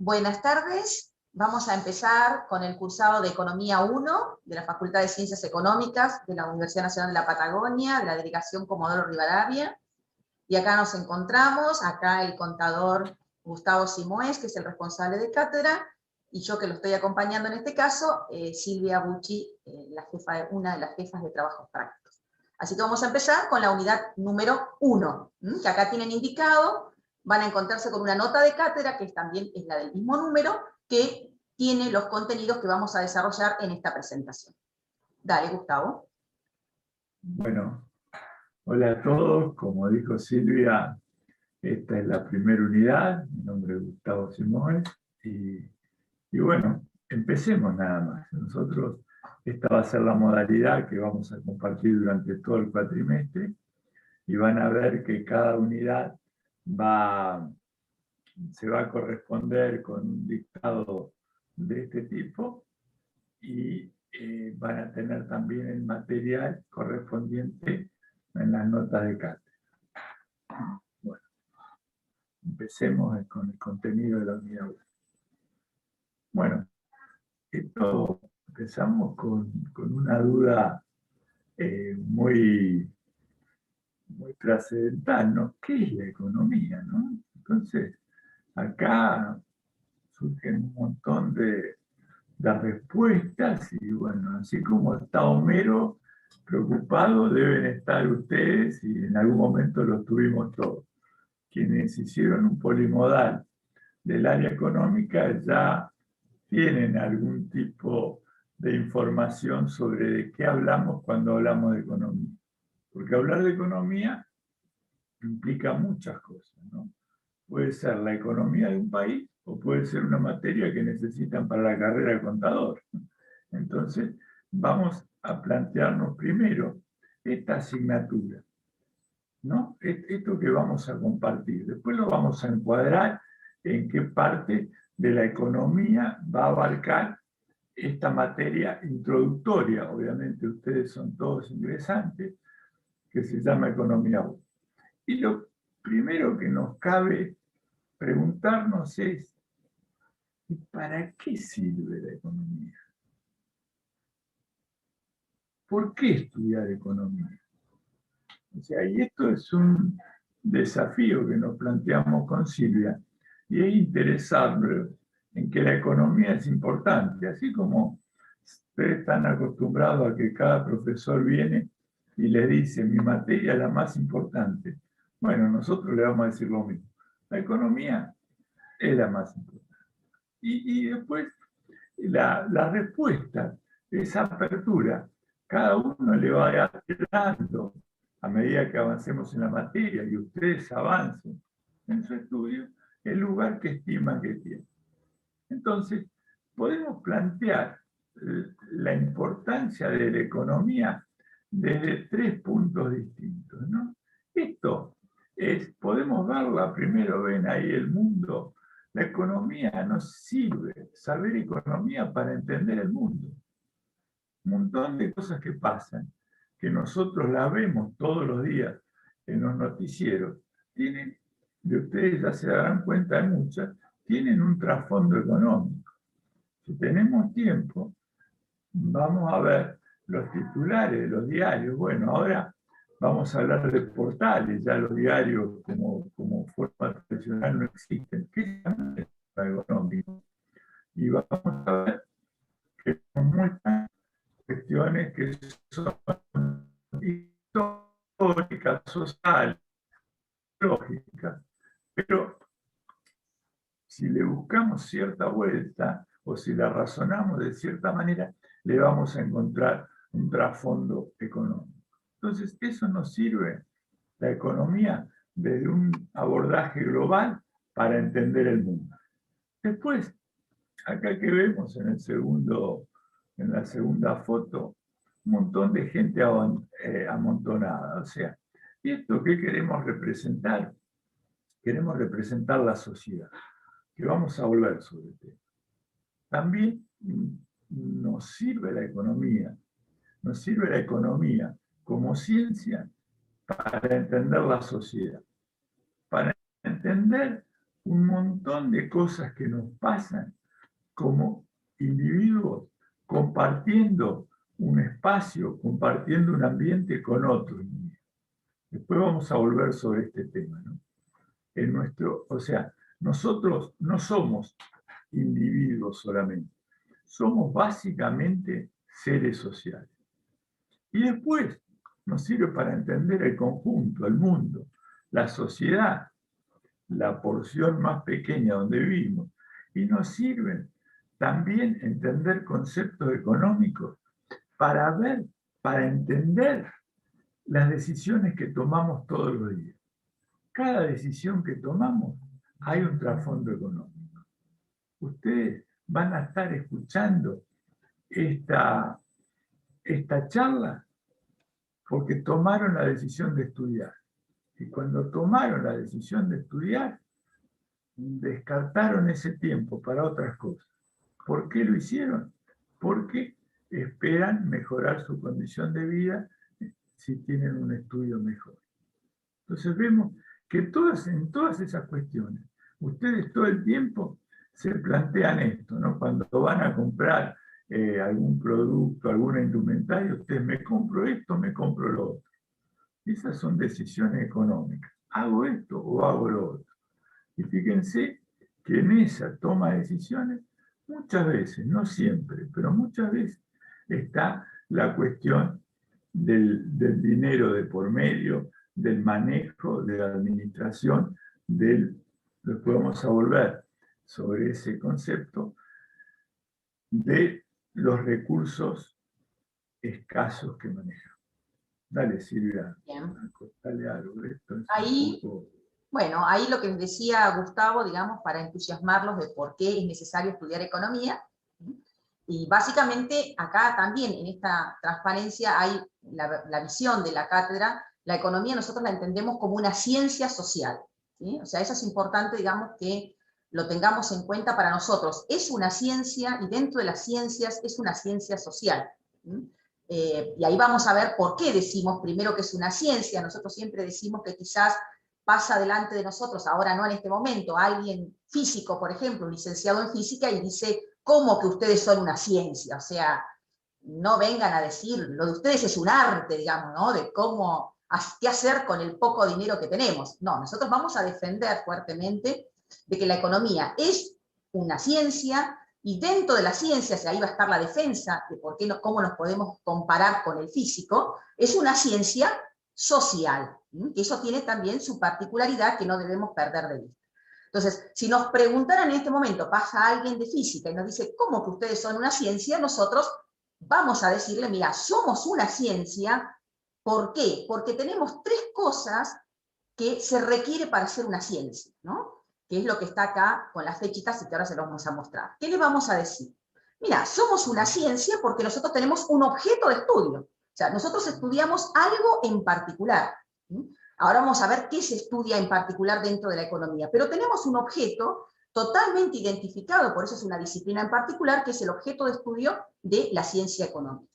Buenas tardes. Vamos a empezar con el cursado de Economía 1 de la Facultad de Ciencias Económicas de la Universidad Nacional de la Patagonia, de la Delegación Comodoro Rivadavia. Y acá nos encontramos, acá el contador Gustavo Simoes, que es el responsable de cátedra, y yo que lo estoy acompañando en este caso, Silvia Bucci, una de las jefas de trabajos prácticos. Así que vamos a empezar con la unidad número 1, que acá tienen indicado. Van a encontrarse con una nota de cátedra, que también es la del mismo número, que tiene los contenidos que vamos a desarrollar en esta presentación. Dale, Gustavo. Bueno, hola a todos. Como dijo Silvia, esta es la primera unidad. Mi nombre es Gustavo Simoes. Y bueno, empecemos nada más. Esta va a ser la modalidad que vamos a compartir durante todo el cuatrimestre. Y van a ver que cada unidad se va a corresponder con un dictado de este tipo y van a tener también el material correspondiente en las notas de cátedra. Bueno, empecemos con el contenido de la unidad 1. Bueno, empezamos con una duda muy trascendental, ¿no? ¿Qué es la economía, no? Entonces, acá surgen un montón de respuestas y bueno, así como está Homero preocupado, deben estar ustedes y en algún momento lo tuvimos todos. Quienes hicieron un polimodal del área económica ya tienen algún tipo de información sobre de qué hablamos cuando hablamos de economía. Porque hablar de economía implica muchas cosas, ¿no? Puede ser la economía de un país o puede ser una materia que necesitan para la carrera de contador. Entonces, vamos a plantearnos primero esta asignatura, ¿no? Esto que vamos a compartir. Después lo vamos a encuadrar en qué parte de la economía va a abarcar esta materia introductoria. Obviamente ustedes son todos ingresantes, que se llama Economía 1. Y lo primero que nos cabe preguntarnos es, ¿y para qué sirve la economía? ¿Por qué estudiar economía? O sea, y esto es un desafío que nos planteamos con Silvia, y es interesante en que la economía es importante, así como ustedes están acostumbrados a que cada profesor viene y les dice, mi materia es la más importante. Bueno, nosotros le vamos a decir lo mismo. La economía es la más importante. Y después la respuesta, esa apertura, cada uno le va dando a medida que avancemos en la materia y ustedes avancen en su estudio, el lugar que estiman que tienen. Entonces, podemos plantear la importancia de la economía desde 3 puntos distintos, ¿no? Esto es, podemos verla, primero ven ahí el mundo. La economía nos sirve, saber economía para entender el mundo. Un montón de cosas que pasan, que nosotros las vemos todos los días en los noticieros, tienen, de ustedes ya se darán cuenta de muchas, tienen un trasfondo económico. Si tenemos tiempo, vamos a ver los titulares de los diarios. Bueno, ahora vamos a hablar de portales, ya los diarios como forma tradicional no existen. ¿Qué es el económico? Y vamos a ver que nos muestran cuestiones que son históricas, sociales, lógicas, pero si le buscamos cierta vuelta o si la razonamos de cierta manera, le vamos a encontrar un trasfondo económico. Entonces, eso nos sirve, la economía, desde un abordaje global para entender el mundo. Después, acá que vemos en la segunda foto, un montón de gente amontonada. O sea, ¿y esto qué queremos representar? Queremos representar la sociedad, que vamos a volver sobre el tema. También nos sirve la economía como ciencia para entender la sociedad, para entender un montón de cosas que nos pasan como individuos compartiendo un espacio, compartiendo un ambiente con otros. Después vamos a volver sobre este tema, ¿no? O sea, nosotros no somos individuos solamente, somos básicamente seres sociales. Y después nos sirve para entender el conjunto, el mundo, la sociedad, la porción más pequeña donde vivimos. Y nos sirven también entender conceptos económicos para ver, para entender las decisiones que tomamos todos los días. Cada decisión que tomamos hay un trasfondo económico. Ustedes van a estar escuchando esta charla porque tomaron la decisión de estudiar. Y cuando tomaron la decisión de estudiar, descartaron ese tiempo para otras cosas. ¿Por qué lo hicieron? Porque esperan mejorar su condición de vida si tienen un estudio mejor. Entonces vemos que en todas esas cuestiones, ustedes todo el tiempo se plantean esto, ¿no? Cuando van a comprar algún producto, alguna indumentaria, ustedes me compro esto, me compro lo otro. Esas son decisiones económicas. ¿Hago esto o hago lo otro? Y fíjense que en esa toma de decisiones, muchas veces, no siempre, pero muchas veces está la cuestión del dinero de por medio, del manejo, de la administración, después vamos a volver sobre ese concepto, de los recursos escasos que manejan. Dale, Silvia. Bien. Dale algo. Esto es Ahí, un poco... bueno, ahí lo que decía Gustavo, digamos, para entusiasmarlos de por qué es necesario estudiar economía. Y básicamente acá también, en esta transparencia, hay la visión de la cátedra. La economía nosotros la entendemos como una ciencia social, ¿sí? O sea, eso es importante, digamos, que lo tengamos en cuenta para nosotros. Es una ciencia, y dentro de las ciencias es una ciencia social, ¿sí? Y ahí vamos a ver por qué decimos primero que es una ciencia. Nosotros siempre decimos que quizás pasa delante de nosotros, ahora no en este momento, alguien físico, por ejemplo, un licenciado en física, y dice, ¿cómo que ustedes son una ciencia? O sea, no vengan a decir, lo de ustedes es un arte, digamos, ¿no? De cómo, qué hacer con el poco dinero que tenemos. No, nosotros vamos a defender fuertemente de que la economía es una ciencia, y dentro de la ciencia, ahí va a estar la defensa de por qué no, cómo nos podemos comparar con el físico, es una ciencia social, que eso tiene también su particularidad que no debemos perder de vista. Entonces, si nos preguntaran en este momento, pasa alguien de física y nos dice, ¿cómo que ustedes son una ciencia? Nosotros vamos a decirle, mira, somos una ciencia. ¿Por qué? Porque tenemos tres cosas que se requiere para ser una ciencia, ¿no? Que es lo que está acá con las flechitas y que ahora se lo vamos a mostrar. ¿Qué le vamos a decir? Mira, somos una ciencia porque nosotros tenemos un objeto de estudio. O sea, nosotros estudiamos algo en particular. Ahora vamos a ver qué se estudia en particular dentro de la economía. Pero tenemos un objeto totalmente identificado, por eso es una disciplina en particular, que es el objeto de estudio de la ciencia económica.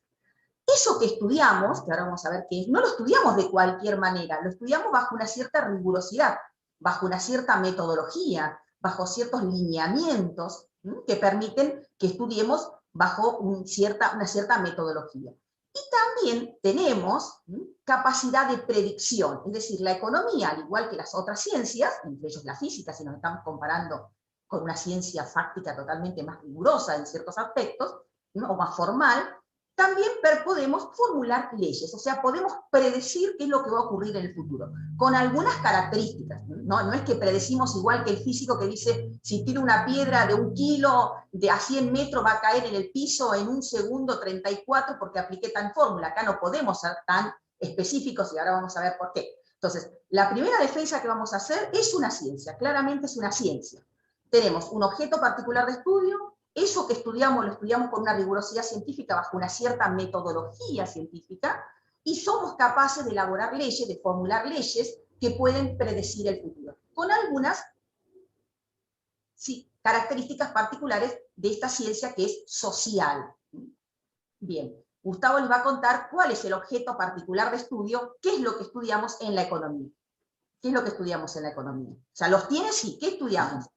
Eso que estudiamos, que ahora vamos a ver qué es, no lo estudiamos de cualquier manera, lo estudiamos bajo una cierta rigurosidad, bajo una cierta metodología, bajo ciertos lineamientos que permiten que estudiemos bajo una cierta metodología. Y también tenemos capacidad de predicción, es decir, la economía, al igual que las otras ciencias, entre ellos la física, si nos estamos comparando con una ciencia fáctica totalmente más rigurosa en ciertos aspectos, ¿no? O más formal, también podemos formular leyes, o sea, podemos predecir qué es lo que va a ocurrir en el futuro, con algunas características, ¿no? No es que predecimos igual que el físico que dice, si tiro una piedra de 1 kilo a 100 metros va a caer en el piso en 1 segundo 34 porque apliqué tal fórmula. Acá no podemos ser tan específicos y ahora vamos a ver por qué. Entonces, la primera defensa que vamos a hacer es una ciencia, claramente es una ciencia. Tenemos un objeto particular de estudio. Eso que estudiamos, lo estudiamos con una rigurosidad científica, bajo una cierta metodología científica, y somos capaces de elaborar leyes, de formular leyes que pueden predecir el futuro, con algunas características particulares de esta ciencia que es social. Bien, Gustavo les va a contar cuál es el objeto particular de estudio, qué es lo que estudiamos en la economía. ¿Qué es lo que estudiamos en la economía? O sea, ¿los tiene? Sí. ¿Qué estudiamos?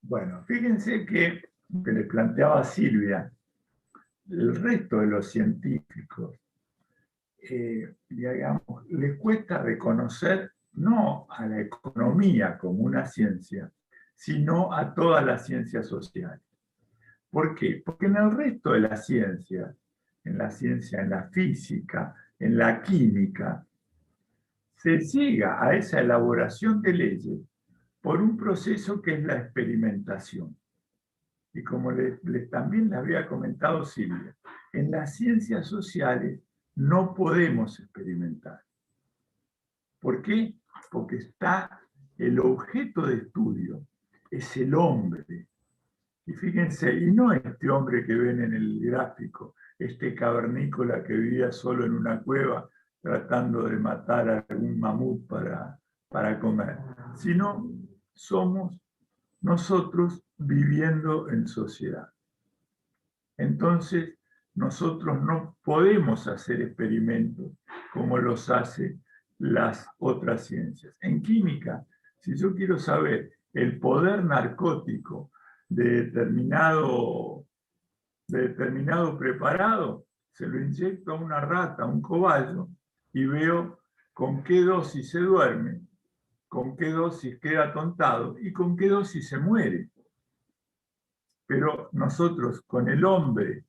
Bueno, fíjense que le planteaba Silvia, el resto de los científicos, digamos, les cuesta reconocer no a la economía como una ciencia, sino a todas las ciencias sociales. ¿Por qué? Porque en el resto de las ciencias, en la física, en la química, se llega a esa elaboración de leyes por un proceso que es la experimentación. Y como también le había comentado Silvia, en las ciencias sociales no podemos experimentar. ¿Por qué? Porque está el objeto de estudio, es el hombre. Y fíjense, y no este hombre que ven en el gráfico, este cavernícola que vivía solo en una cueva tratando de matar a algún mamut para comer, sino somos nosotros viviendo en sociedad. Entonces, nosotros no podemos hacer experimentos como los hace las otras ciencias. En química, si yo quiero saber el poder narcótico de determinado preparado, se lo inyecto a una rata, a un cobayo, y veo con qué dosis se duerme, con qué dosis queda atontado y con qué dosis se muere. Pero nosotros, con el hombre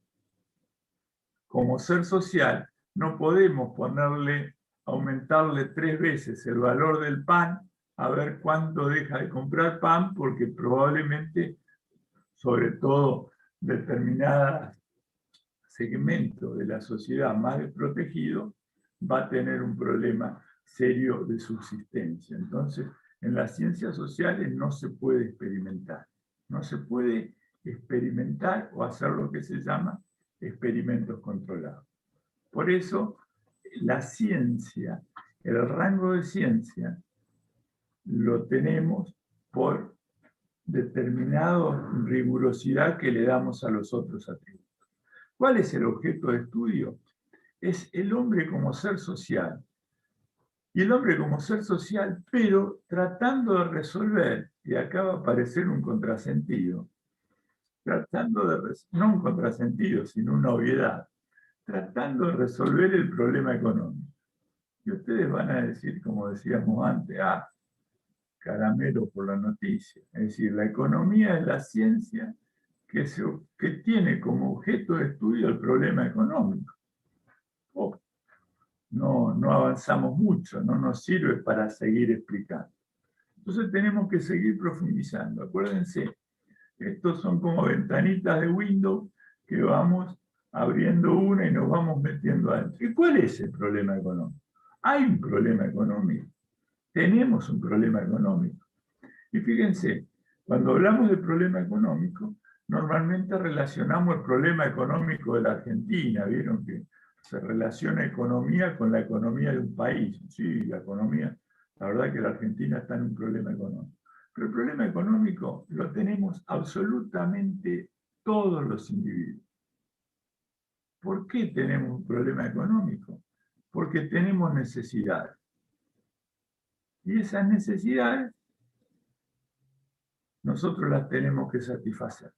como ser social, no podemos aumentarle 3 veces el valor del pan a ver cuánto deja de comprar pan, porque probablemente, sobre todo, determinados segmentos de la sociedad más desprotegido va a tener un problema serio de subsistencia. Entonces, en las ciencias sociales no se puede experimentar. No se puede experimentar o hacer lo que se llama experimentos controlados. Por eso, la ciencia, el rango de ciencia, lo tenemos por determinada rigurosidad que le damos a los otros atributos. ¿Cuál es el objeto de estudio? Es el hombre como ser social. Y el hombre como ser social, pero tratando de resolver, y acá va a aparecer un contrasentido, no un contrasentido, sino una obviedad, tratando de resolver el problema económico. Y ustedes van a decir, como decíamos antes, caramelo por la noticia. Es decir, la economía es la ciencia que tiene como objeto de estudio el problema económico. No avanzamos mucho, no nos sirve para seguir explicando. Entonces tenemos que seguir profundizando. Acuérdense, estos son como ventanitas de Windows que vamos abriendo una y nos vamos metiendo adentro. ¿Y cuál es el problema económico? Hay un problema económico. Tenemos un problema económico. Y fíjense, cuando hablamos de problema económico, normalmente relacionamos el problema económico de la Argentina. Vieron que se relaciona economía con la economía de un país. Sí, la verdad que la Argentina está en un problema económico. Pero el problema económico lo tenemos absolutamente todos los individuos. ¿Por qué tenemos un problema económico? Porque tenemos necesidades. Y esas necesidades nosotros las tenemos que satisfacer.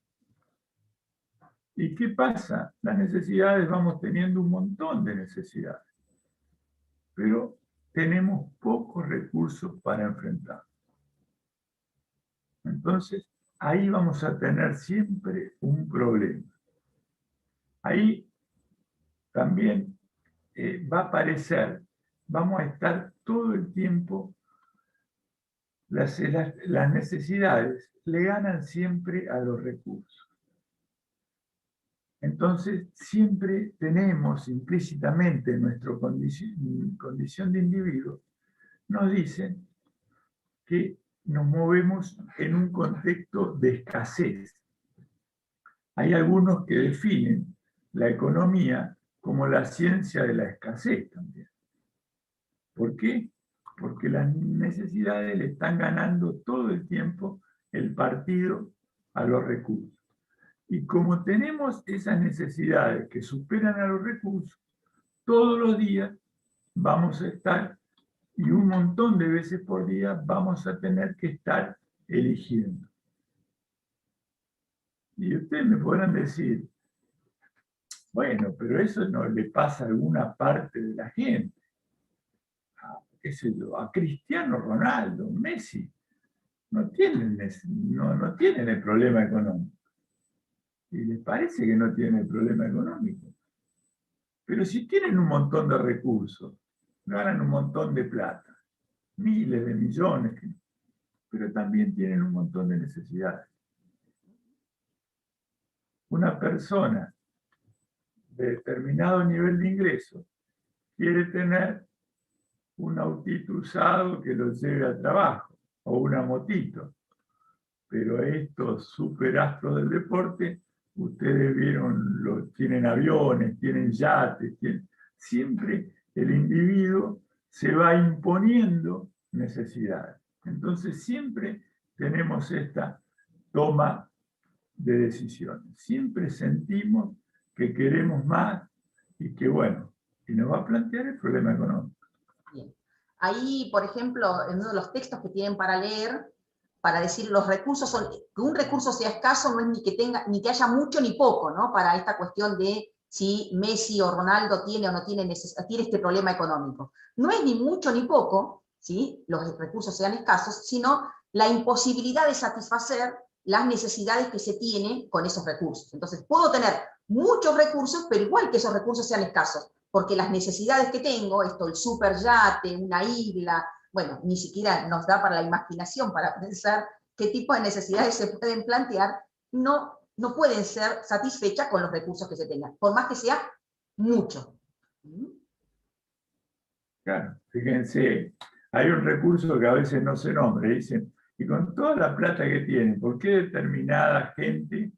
¿Y qué pasa? Las necesidades, vamos teniendo un montón de necesidades, pero tenemos pocos recursos para enfrentar. Entonces, ahí vamos a tener siempre un problema. Ahí también va a aparecer, vamos a estar todo el tiempo, las necesidades le ganan siempre a los recursos. Entonces, siempre tenemos implícitamente en nuestra condición de individuo, nos dicen que nos movemos en un contexto de escasez. Hay algunos que definen la economía como la ciencia de la escasez también. ¿Por qué? Porque las necesidades le están ganando todo el tiempo el partido a los recursos. Y como tenemos esas necesidades que superan a los recursos, todos los días vamos a estar y un montón de veces por día vamos a tener que estar eligiendo. Y ustedes me podrán decir, bueno, pero eso no le pasa a alguna parte de la gente. Qué sé yo, a Cristiano Ronaldo, Messi, no tienen el problema económico. Y les parece que no tienen el problema económico. Pero si tienen un montón de recursos, ganan un montón de plata, miles de millones, pero también tienen un montón de necesidades. Una persona de determinado nivel de ingreso quiere tener un autito usado que lo lleve al trabajo, o una motito. Pero estos superastros del deporte, ustedes vieron, tienen aviones, tienen yates, siempre el individuo se va imponiendo necesidades. Entonces siempre tenemos esta toma de decisiones. Siempre sentimos que queremos más y que, bueno, y nos va a plantear el problema económico. Bien. Ahí, por ejemplo, en uno de los textos que tienen para leer, para decir los recursos son, que un recurso sea escaso no es ni que haya mucho ni poco, ¿no? Para esta cuestión de si Messi o Ronaldo tiene o no tiene este problema económico. No es ni mucho ni poco, ¿sí? Los recursos sean escasos, sino la imposibilidad de satisfacer las necesidades que se tiene con esos recursos. Entonces, puedo tener muchos recursos, pero igual que esos recursos sean escasos, porque las necesidades que tengo, el superyate, una isla, bueno, ni siquiera nos da para la imaginación para pensar qué tipo de necesidades se pueden plantear, no pueden ser satisfechas con los recursos que se tengan, por más que sea mucho. Claro, fíjense, hay un recurso que a veces no se nombra, dicen, y con toda la plata que tienen, ¿por qué determinada gente,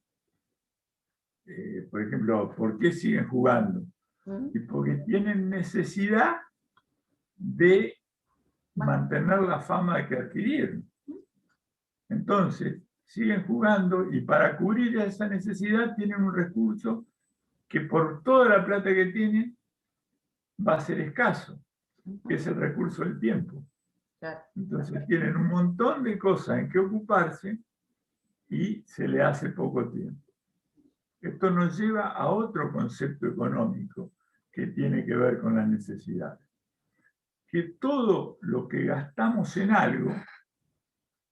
por ejemplo, por qué siguen jugando? Y porque tienen necesidad de mantener la fama que adquirieron. Entonces, siguen jugando y para cubrir esa necesidad tienen un recurso que por toda la plata que tienen va a ser escaso, que es el recurso del tiempo. Entonces tienen un montón de cosas en que ocuparse y se le hace poco tiempo. Esto nos lleva a otro concepto económico que tiene que ver con las necesidades. Que todo lo que gastamos en algo,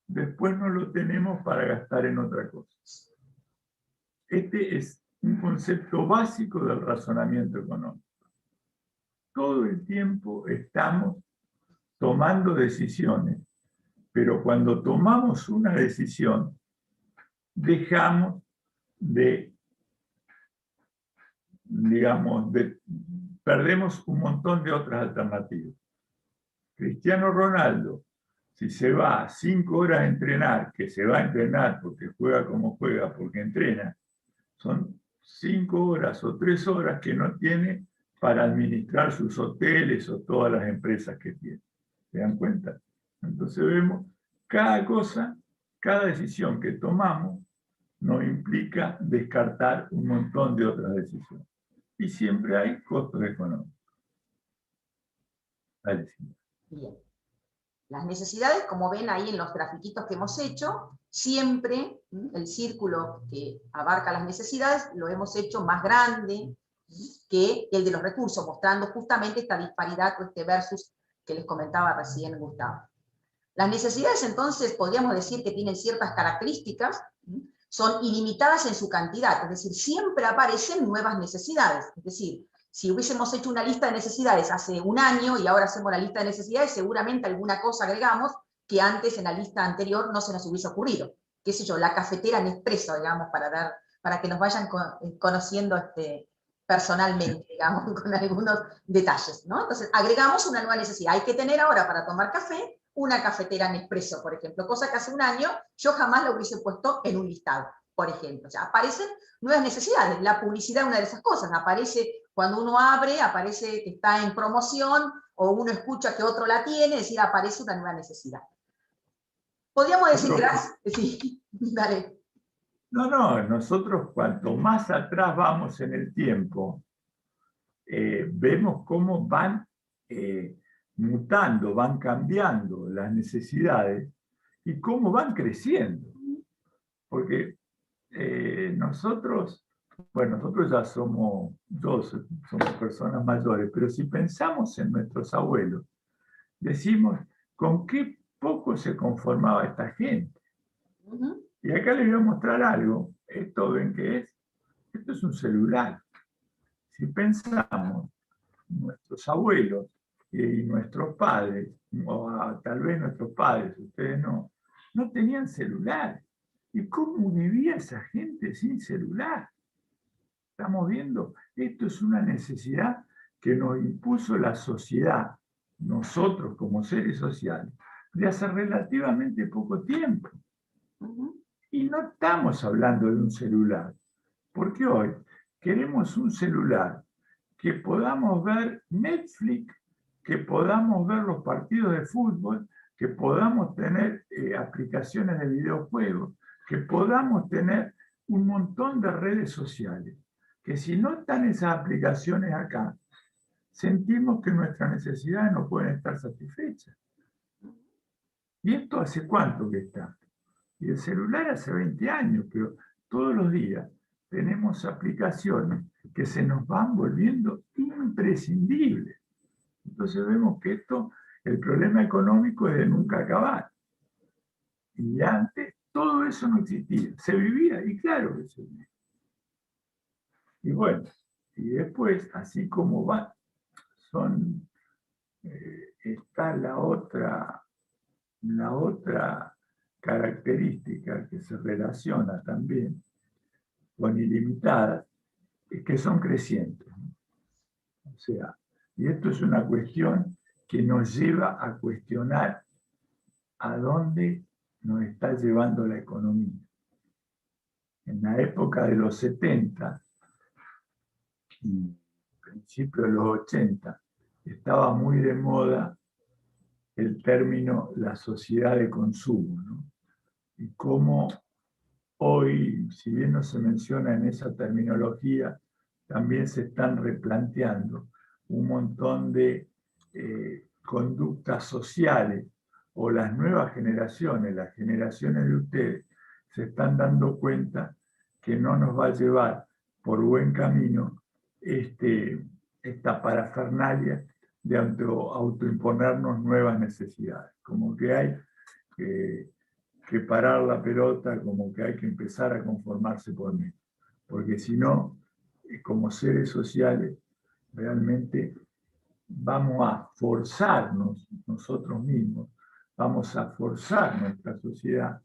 después no lo tenemos para gastar en otra cosa. Este es un concepto básico del razonamiento económico. Todo el tiempo estamos tomando decisiones, pero cuando tomamos una decisión, dejamos perdemos un montón de otras alternativas. Cristiano Ronaldo, si se va 5 horas a entrenar, que se va a entrenar porque juega como juega, porque entrena, son 5 horas o 3 horas que no tiene para administrar sus hoteles o todas las empresas que tiene. ¿Se dan cuenta? Entonces vemos, cada cosa, cada decisión que tomamos nos implica descartar un montón de otras decisiones. Y siempre hay costos económicos. Dale, sí. Bien. Las necesidades, como ven ahí en los grafiquitos que hemos hecho, siempre el círculo que abarca las necesidades lo hemos hecho más grande que el de los recursos, mostrando justamente esta disparidad o este versus que les comentaba recién Gustavo. Las necesidades, entonces, podríamos decir que tienen ciertas características, son ilimitadas en su cantidad, es decir, siempre aparecen nuevas necesidades, es decir, si hubiésemos hecho una lista de necesidades hace un año y ahora hacemos la lista de necesidades, seguramente alguna cosa agregamos que antes en la lista anterior no se nos hubiese ocurrido. Qué sé yo, la cafetera Nespresso, digamos, para que nos vayan conociendo personalmente, digamos, con algunos detalles, ¿no? Entonces, agregamos una nueva necesidad. Hay que tener ahora para tomar café una cafetera Nespresso, por ejemplo, cosa que hace un año yo jamás la hubiese puesto en un listado, por ejemplo. O sea, aparecen nuevas necesidades. La publicidad es una de esas cosas. Aparece, cuando uno abre, aparece que está en promoción, o uno escucha que otro la tiene, es decir, aparece una nueva necesidad. Podríamos decir, gracias. Sí, dale. No, nosotros cuanto más atrás vamos en el tiempo, vemos cómo van mutando, van cambiando las necesidades y cómo van creciendo. Porque nosotros ya somos personas mayores, pero si pensamos en nuestros abuelos, decimos, ¿con qué poco se conformaba esta gente? Y acá les voy a mostrar algo. ¿Esto ven qué es? Esto es un celular. Si pensamos, nuestros abuelos y nuestros padres, o tal vez nuestros padres, ustedes no tenían celular. ¿Y cómo vivía esa gente sin celular? Estamos viendo, esto es una necesidad que nos impuso la sociedad, nosotros como seres sociales, de hace relativamente poco tiempo. Y no estamos hablando de un celular, porque hoy queremos un celular que podamos ver Netflix, que podamos ver los partidos de fútbol, que podamos tener aplicaciones de videojuegos, que podamos tener un montón de redes sociales, que si no están esas aplicaciones acá, sentimos que nuestras necesidades no pueden estar satisfechas. ¿Y esto hace cuánto que está? Y el celular hace 20 años, pero todos los días tenemos aplicaciones que se nos van volviendo imprescindibles. Entonces vemos que el problema económico es de nunca acabar. Y antes todo eso no existía. Se vivía, y claro que se vivía. Y bueno, y después, así como va, está la otra característica que se relaciona también con ilimitadas, es que son crecientes. O sea, y esto es una cuestión que nos lleva a cuestionar a dónde nos está llevando la economía. En la época de los 70 y principios de los 80, estaba muy de moda el término la sociedad de consumo, ¿no? Y cómo hoy, si bien no se menciona en esa terminología, también se están replanteando un montón de conductas sociales, o las nuevas generaciones, las generaciones de ustedes, se están dando cuenta que no nos va a llevar por buen camino esta parafernalia de autoimponernos nuevas necesidades. Como que hay que parar la pelota, como que hay que empezar a conformarse por mí. Porque si no, como seres sociales, realmente vamos a forzarnos nosotros mismos, vamos a forzar nuestra sociedad,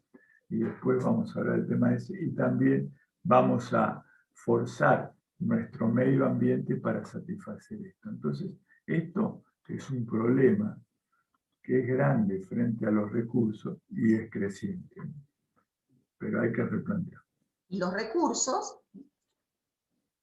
y después vamos a hablar del tema ese, y también vamos a forzar nuestro medio ambiente para satisfacer esto. Entonces, esto es un problema que es grande frente a los recursos y es creciente, pero hay que replantear. Y los recursos,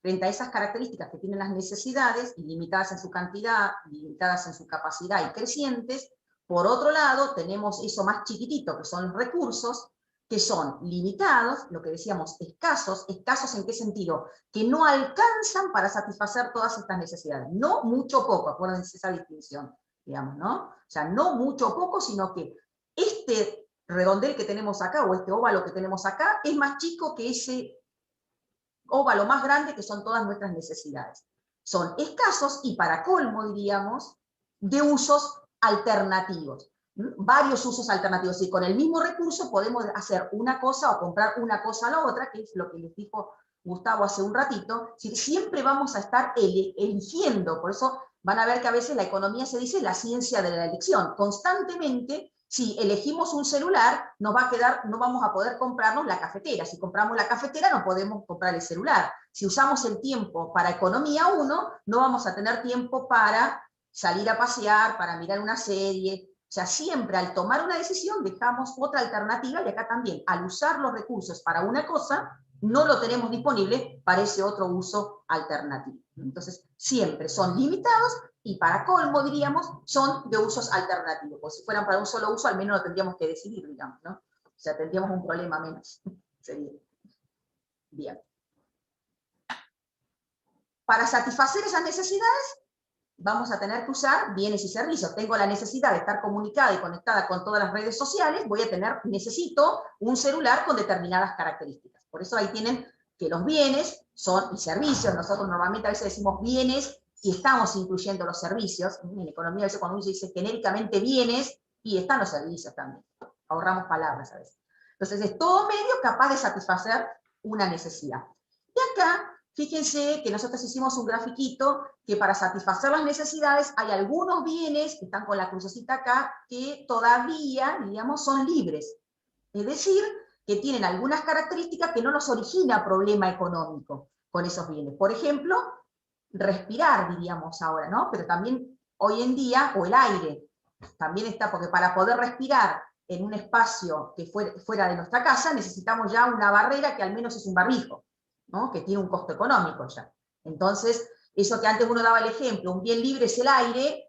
frente a esas características que tienen las necesidades, ilimitadas en su cantidad, limitadas en su capacidad y crecientes, por otro lado tenemos eso más chiquitito, que son los recursos, que son limitados, lo que decíamos, escasos ¿en qué sentido? Que no alcanzan para satisfacer todas estas necesidades, no mucho poco, acuérdense esa distinción, digamos, ¿no? O sea, no mucho poco, sino que este redondel que tenemos acá, o este óvalo que tenemos acá, es más chico que ese óvalo más grande, que son todas nuestras necesidades. Son escasos y, para colmo, diríamos, de usos alternativos. Varios usos alternativos, y con el mismo recurso podemos hacer una cosa o comprar una cosa a la otra, que es lo que les dijo Gustavo hace un ratito. Siempre vamos a estar eligiendo, por eso van a ver que a veces la economía se dice la ciencia de la elección. Constantemente, si elegimos un celular, nos va a quedar, no vamos a poder comprarnos la cafetera. Si compramos la cafetera, no podemos comprar el celular. Si usamos el tiempo para economía 1, no vamos a tener tiempo para salir a pasear, para mirar una serie. O sea, siempre al tomar una decisión dejamos otra alternativa, y acá también, al usar los recursos para una cosa, no lo tenemos disponible para ese otro uso alternativo. Entonces, siempre son limitados, y para colmo, diríamos, son de usos alternativos. Pues si fueran para un solo uso, al menos lo tendríamos que decidir, digamos, ¿no? O sea, tendríamos un problema menos. Sería. Bien. Para satisfacer esas necesidades, vamos a tener que usar bienes y servicios. Tengo la necesidad de estar comunicada y conectada con todas las redes sociales, necesito un celular con determinadas características. Por eso ahí tienen que los bienes son servicios. Nosotros normalmente a veces decimos bienes y estamos incluyendo los servicios. En economía a veces cuando uno dice genéricamente bienes, y están los servicios también. Ahorramos palabras a veces. Entonces es todo medio capaz de satisfacer una necesidad. Y acá, fíjense que nosotros hicimos un grafiquito que para satisfacer las necesidades hay algunos bienes que están con la crucecita acá que todavía, digamos, son libres. Es decir, que tienen algunas características que no nos origina problema económico con esos bienes. Por ejemplo, respirar, diríamos ahora, ¿no? Pero también hoy en día, o el aire, también está, porque para poder respirar en un espacio que fuera de nuestra casa, necesitamos ya una barrera que al menos es un barbijo, ¿no? Que tiene un costo económico ya. Entonces, eso que antes uno daba el ejemplo, un bien libre es el aire,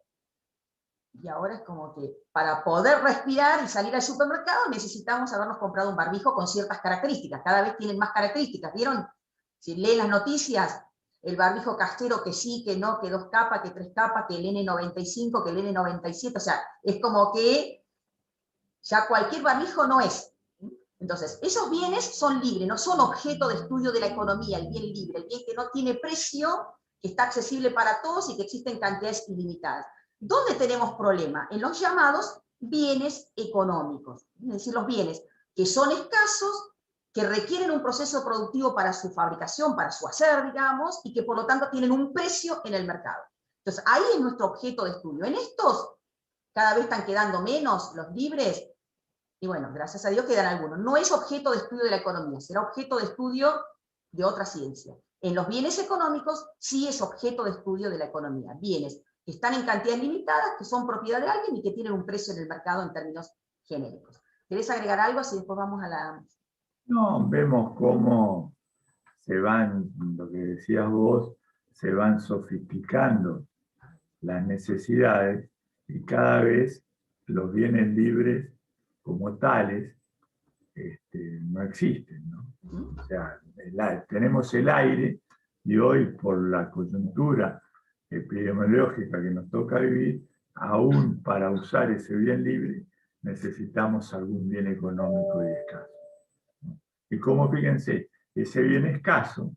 y ahora es como que para poder respirar y salir al supermercado necesitamos habernos comprado un barbijo con ciertas características. Cada vez tienen más características, ¿vieron? Si leen las noticias, el barbijo casero que sí, que no, que 2 capas, que 3 capas, que el N95, que el N97, o sea, es como que ya cualquier barbijo no es. Entonces, esos bienes son libres, no son objeto de estudio de la economía, el bien libre, el bien que no tiene precio, que está accesible para todos y que existen cantidades ilimitadas. ¿Dónde tenemos problema? En los llamados bienes económicos, es decir, los bienes que son escasos, que requieren un proceso productivo para su fabricación, para su hacer, digamos, y que por lo tanto tienen un precio en el mercado. Entonces, ahí es nuestro objeto de estudio. En estos, cada vez están quedando menos los libres, y bueno, gracias a Dios quedan algunos. No es objeto de estudio de la economía, será objeto de estudio de otra ciencia. En los bienes económicos sí es objeto de estudio de la economía. Bienes que están en cantidades limitadas, que son propiedad de alguien y que tienen un precio en el mercado en términos genéricos. ¿Querés agregar algo? Así después vamos a la... No, vemos cómo se van, lo que decías vos, se van sofisticando las necesidades y cada vez los bienes libres como tales no existen, ¿no? O sea, tenemos el aire y hoy por la coyuntura epidemiológica que nos toca vivir, aún para usar ese bien libre necesitamos algún bien económico y escaso, ¿no? Y como fíjense, ese bien escaso,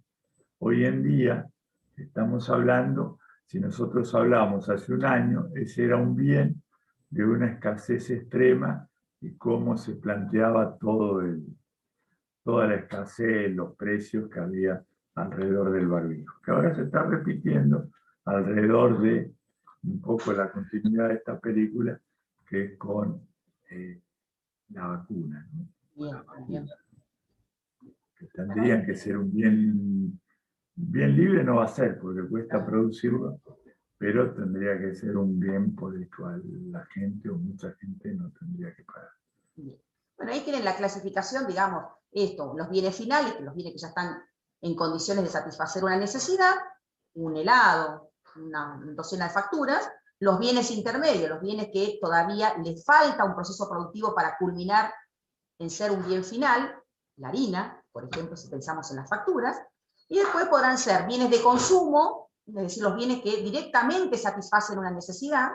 hoy en día estamos hablando, si nosotros hablamos hace un año, ese era un bien de una escasez extrema y cómo se planteaba toda la escasez, los precios que había alrededor del barbijo, que ahora se está repitiendo alrededor de un poco la continuidad de esta película, que es con la vacuna, ¿no? Bien, La vacuna, bien. que tendrían que ser un bien libre, no va a ser, porque cuesta producirlo, pero tendría que ser un bien por el cual la gente o mucha gente no tendría que pagar. Bien. Bueno, ahí tienen la clasificación, digamos, los bienes finales, los bienes que ya están en condiciones de satisfacer una necesidad, un helado, una docena de facturas, los bienes intermedios, los bienes que todavía les falta un proceso productivo para culminar en ser un bien final, la harina, por ejemplo, si pensamos en las facturas, y después podrán ser bienes de consumo, es decir, los bienes que directamente satisfacen una necesidad,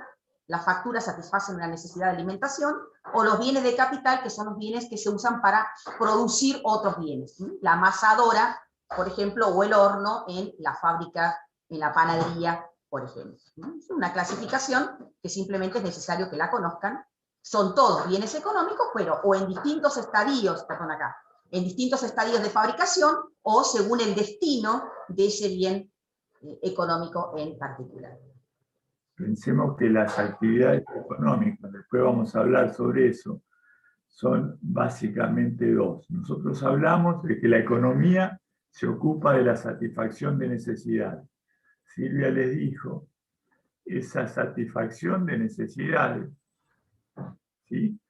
las facturas satisfacen una necesidad de alimentación, o los bienes de capital, que son los bienes que se usan para producir otros bienes. La amasadora, por ejemplo, o el horno en la fábrica, en la panadería, por ejemplo. Es una clasificación que simplemente es necesario que la conozcan. Son todos bienes económicos, pero o en distintos estadios, perdón acá, en distintos estadios de fabricación, o según el destino de ese bien económico en particular. Pensemos que las actividades económicas, después vamos a hablar sobre eso, son básicamente dos. Nosotros hablamos de que la economía se ocupa de la satisfacción de necesidades. Silvia les dijo, esa satisfacción de necesidades, ¿sí?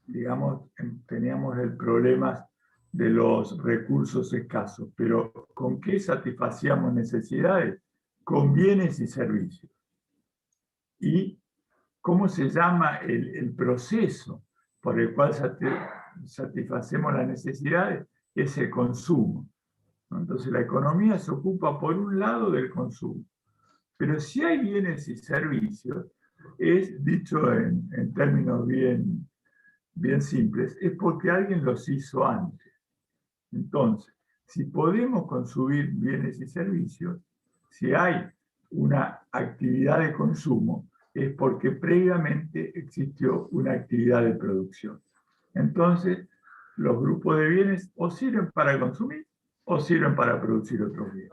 Digamos, teníamos el problema de los recursos escasos, pero ¿con qué satisfacíamos necesidades? Con bienes y servicios. ¿Y cómo se llama el proceso por el cual satisfacemos las necesidades? Es el consumo. Entonces la economía se ocupa por un lado del consumo, Pero si hay bienes y servicios, es dicho en términos bien simples, es porque alguien los hizo antes. Entonces, si podemos consumir bienes y servicios, si hay una actividad de consumo, es porque previamente existió una actividad de producción. Entonces, los grupos de bienes o sirven para consumir o sirven para producir otros bienes.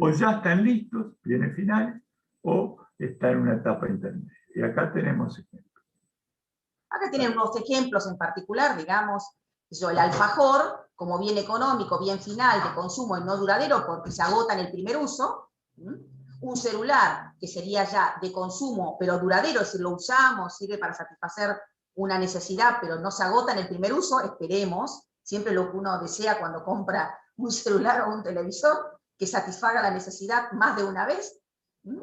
O ya están listos, bienes finales, o están en una etapa intermedia. Y acá tenemos ejemplos. Acá tienen unos ejemplos en particular, digamos, el alfajor como bien económico, bien final, de consumo y no duradero porque se agota en el primer uso. Un celular que sería ya de consumo pero duradero, si lo usamos, sirve para satisfacer una necesidad pero no se agota en el primer uso, esperemos, siempre lo que uno desea cuando compra un celular o un televisor, que satisfaga la necesidad más de una vez.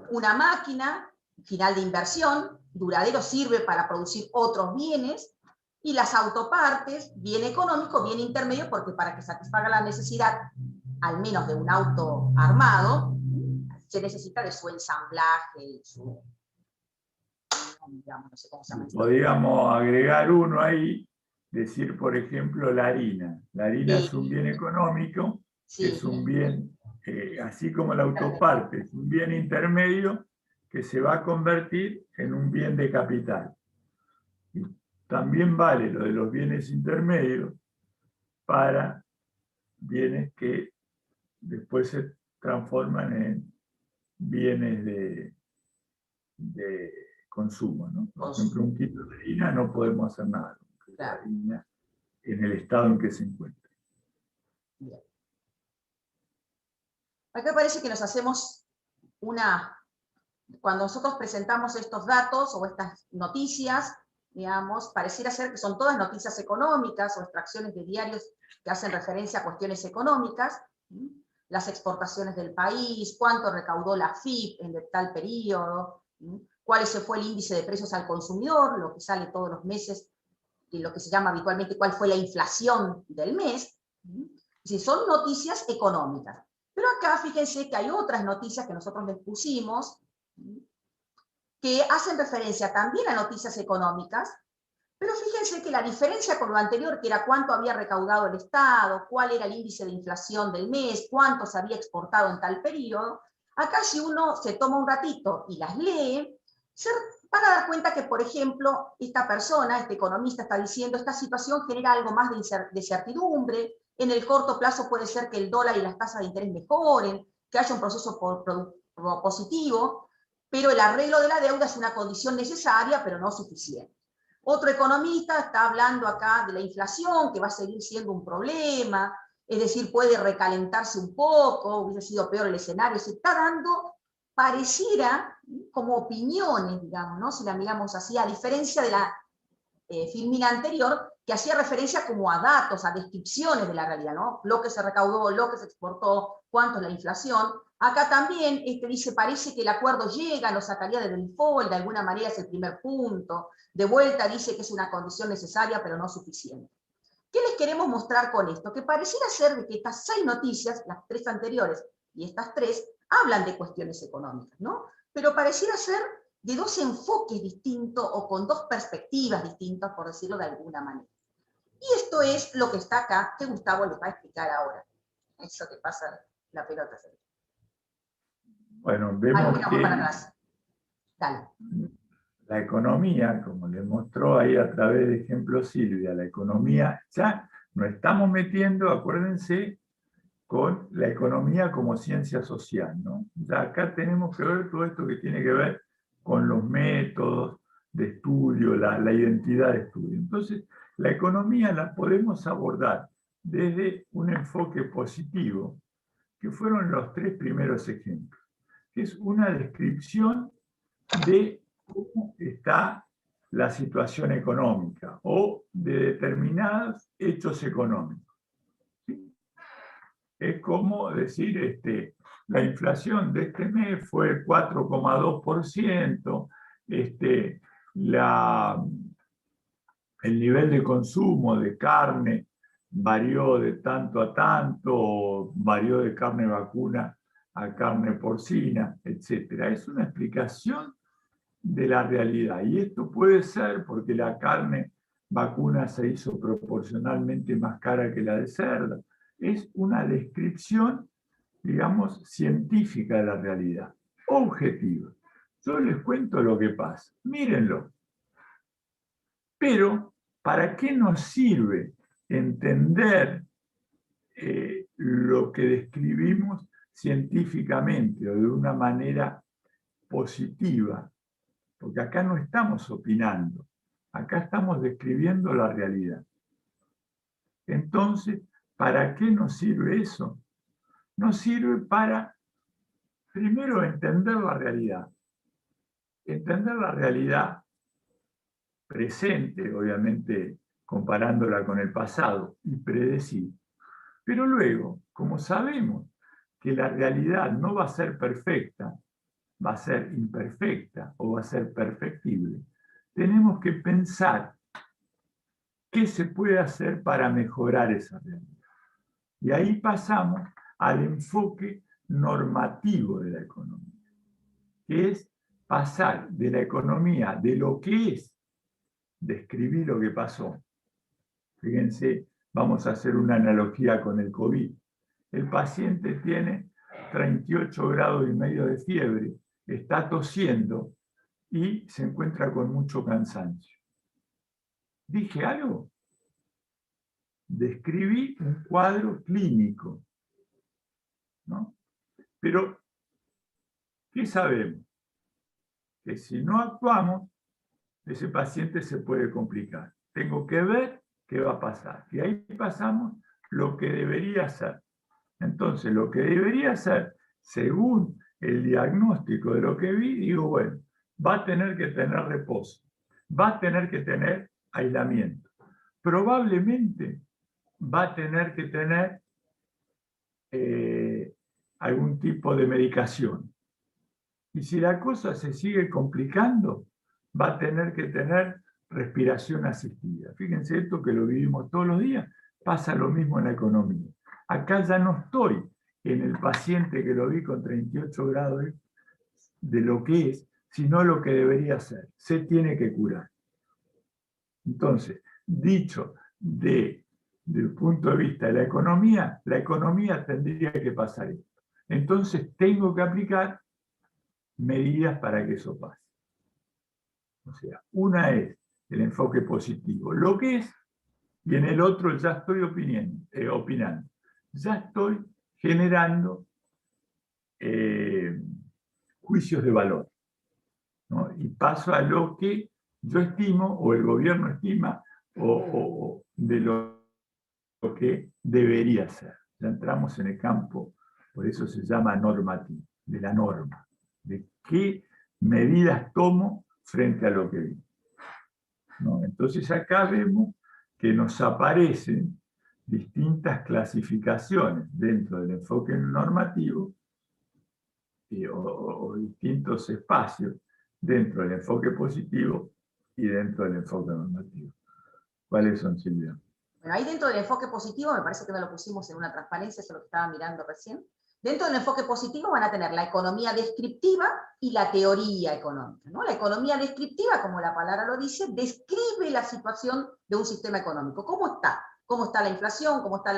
Una máquina final de inversión, duradero, sirve para producir otros bienes, y las autopartes, bien económico, bien intermedio, porque para que satisfaga la necesidad, al menos de un auto armado, se necesita de su ensamblaje, digamos, no sé cómo se llama. Podríamos agregar uno ahí, decir, por ejemplo, la harina. La harina es un bien económico, sí, es un bien, así como la autoparte, es un bien intermedio que se va a convertir en un bien de capital. Y también vale lo de los bienes intermedios para bienes que después se transforman en bienes de consumo, ¿no? Por ejemplo, un kilo de harina no podemos hacer nada con la harina en el estado en que se encuentra. Bien. Acá parece que nos hacemos cuando nosotros presentamos estos datos o estas noticias, digamos, pareciera ser que son todas noticias económicas o extracciones de diarios que hacen referencia a cuestiones económicas, las exportaciones del país, cuánto recaudó la FIP en tal periodo, cuál fue el índice de precios al consumidor, lo que sale todos los meses, y lo que se llama habitualmente cuál fue la inflación del mes. Es decir, son noticias económicas. Pero acá fíjense que hay otras noticias que nosotros les pusimos, que hacen referencia también a noticias económicas, pero fíjense que la diferencia con lo anterior, que era cuánto había recaudado el Estado, cuál era el índice de inflación del mes, cuánto se había exportado en tal periodo, acá si uno se toma un ratito y las lee, se van a dar cuenta que, por ejemplo, esta persona, este economista está diciendo, esta situación genera algo más de certidumbre, en el corto plazo puede ser que el dólar y las tasas de interés mejoren, que haya un proceso positivo, pero el arreglo de la deuda es una condición necesaria, pero no suficiente. Otro economista está hablando acá de la inflación, que va a seguir siendo un problema, es decir, puede recalentarse un poco, hubiese sido peor el escenario, se está dando, pareciera, como opiniones, digamos, ¿no? Si la miramos así, a diferencia de la filmina anterior, que hacía referencia como a datos, a descripciones de la realidad, ¿no? Lo que se recaudó, lo que se exportó, cuánto es la inflación. Acá también dice, parece que el acuerdo llega, lo sacaría del default, de alguna manera es el primer punto. De vuelta dice que es una condición necesaria, pero no suficiente. ¿Qué les queremos mostrar con esto? Que pareciera ser de que estas 6 noticias, las 3 anteriores y estas 3, hablan de cuestiones económicas, ¿no? Pero pareciera ser de 2 enfoques distintos o con 2 perspectivas distintas, por decirlo de alguna manera. Y esto es lo que está acá, que Gustavo les va a explicar ahora. Eso que pasa la pelota. Bueno, vemos que Dale. La economía, como le mostró ahí a través de ejemplo Silvia, la economía, ya nos estamos metiendo, acuérdense, con la economía como ciencia social, ¿no? Ya acá tenemos que ver todo esto que tiene que ver con los métodos de estudio, la identidad de estudio. Entonces, la economía la podemos abordar desde un enfoque positivo, que fueron los 3 primeros ejemplos, que es una descripción de cómo está la situación económica o de determinados hechos económicos. ¿Sí? Es como decir, la inflación de este mes fue 4,2%, el nivel de consumo de carne varió de tanto a tanto, varió de carne vacuna a carne porcina, etc. Es una explicación de la realidad. Y esto puede ser porque la carne vacuna se hizo proporcionalmente más cara que la de cerdo. Es una descripción, digamos, científica de la realidad, objetiva. Yo les cuento lo que pasa, mírenlo. Pero, ¿para qué nos sirve entender lo que describimos científicamente o de una manera positiva? Porque acá no estamos opinando, acá estamos describiendo la realidad. Entonces, ¿para qué nos sirve eso? Nos sirve para, primero, entender la realidad. Entender la realidad presente, obviamente comparándola con el pasado, y predecir. Pero luego, como sabemos que la realidad no va a ser perfecta, va a ser imperfecta o va a ser perfectible, tenemos que pensar qué se puede hacer para mejorar esa realidad. Y ahí pasamos al enfoque normativo de la economía, que es pasar de la economía, de lo que es, describir lo que pasó. Fíjense, vamos a hacer una analogía con el COVID. El paciente tiene 38 grados y medio de fiebre, está tosiendo y se encuentra con mucho cansancio. ¿Dije algo? Describí un cuadro clínico, ¿no? Pero, ¿qué sabemos? Que si no actuamos, ese paciente se puede complicar. Tengo que ver qué va a pasar. Y ahí pasamos lo que debería ser. Entonces, lo que debería ser, según el diagnóstico de lo que vi, digo, bueno, va a tener que tener reposo, va a tener que tener aislamiento. Probablemente va a tener que tener algún tipo de medicación. Y si la cosa se sigue complicando, va a tener que tener respiración asistida. Fíjense esto que lo vivimos todos los días, pasa lo mismo en la economía. Acá ya no estoy en el paciente que lo vi con 38 grados de lo que es, sino lo que debería ser. Se tiene que curar. Entonces, dicho desde el punto de vista de la economía tendría que pasar esto. Entonces, tengo que aplicar medidas para que eso pase. O sea, una es el enfoque positivo, lo que es, y en el otro ya estoy opinando. Ya estoy generando juicios de valor, ¿no? Y paso a lo que yo estimo, o el gobierno estima, o de lo que debería ser. Ya entramos en el campo, por eso se llama normativo, de la norma, de qué medidas tomo frente a lo que vi, ¿no? Entonces acá vemos que nos aparecen distintas clasificaciones dentro del enfoque normativo o distintos espacios dentro del enfoque positivo y dentro del enfoque normativo. ¿Cuáles son, Silvia? Bueno, ahí dentro del enfoque positivo, me parece que no lo pusimos en una transparencia, eso es lo que estaba mirando recién. Dentro del enfoque positivo van a tener la economía descriptiva y la teoría económica, ¿no? La economía descriptiva, como la palabra lo dice, describe la situación de un sistema económico. ¿Cómo está? ¿Cómo está la inflación? ¿Cómo están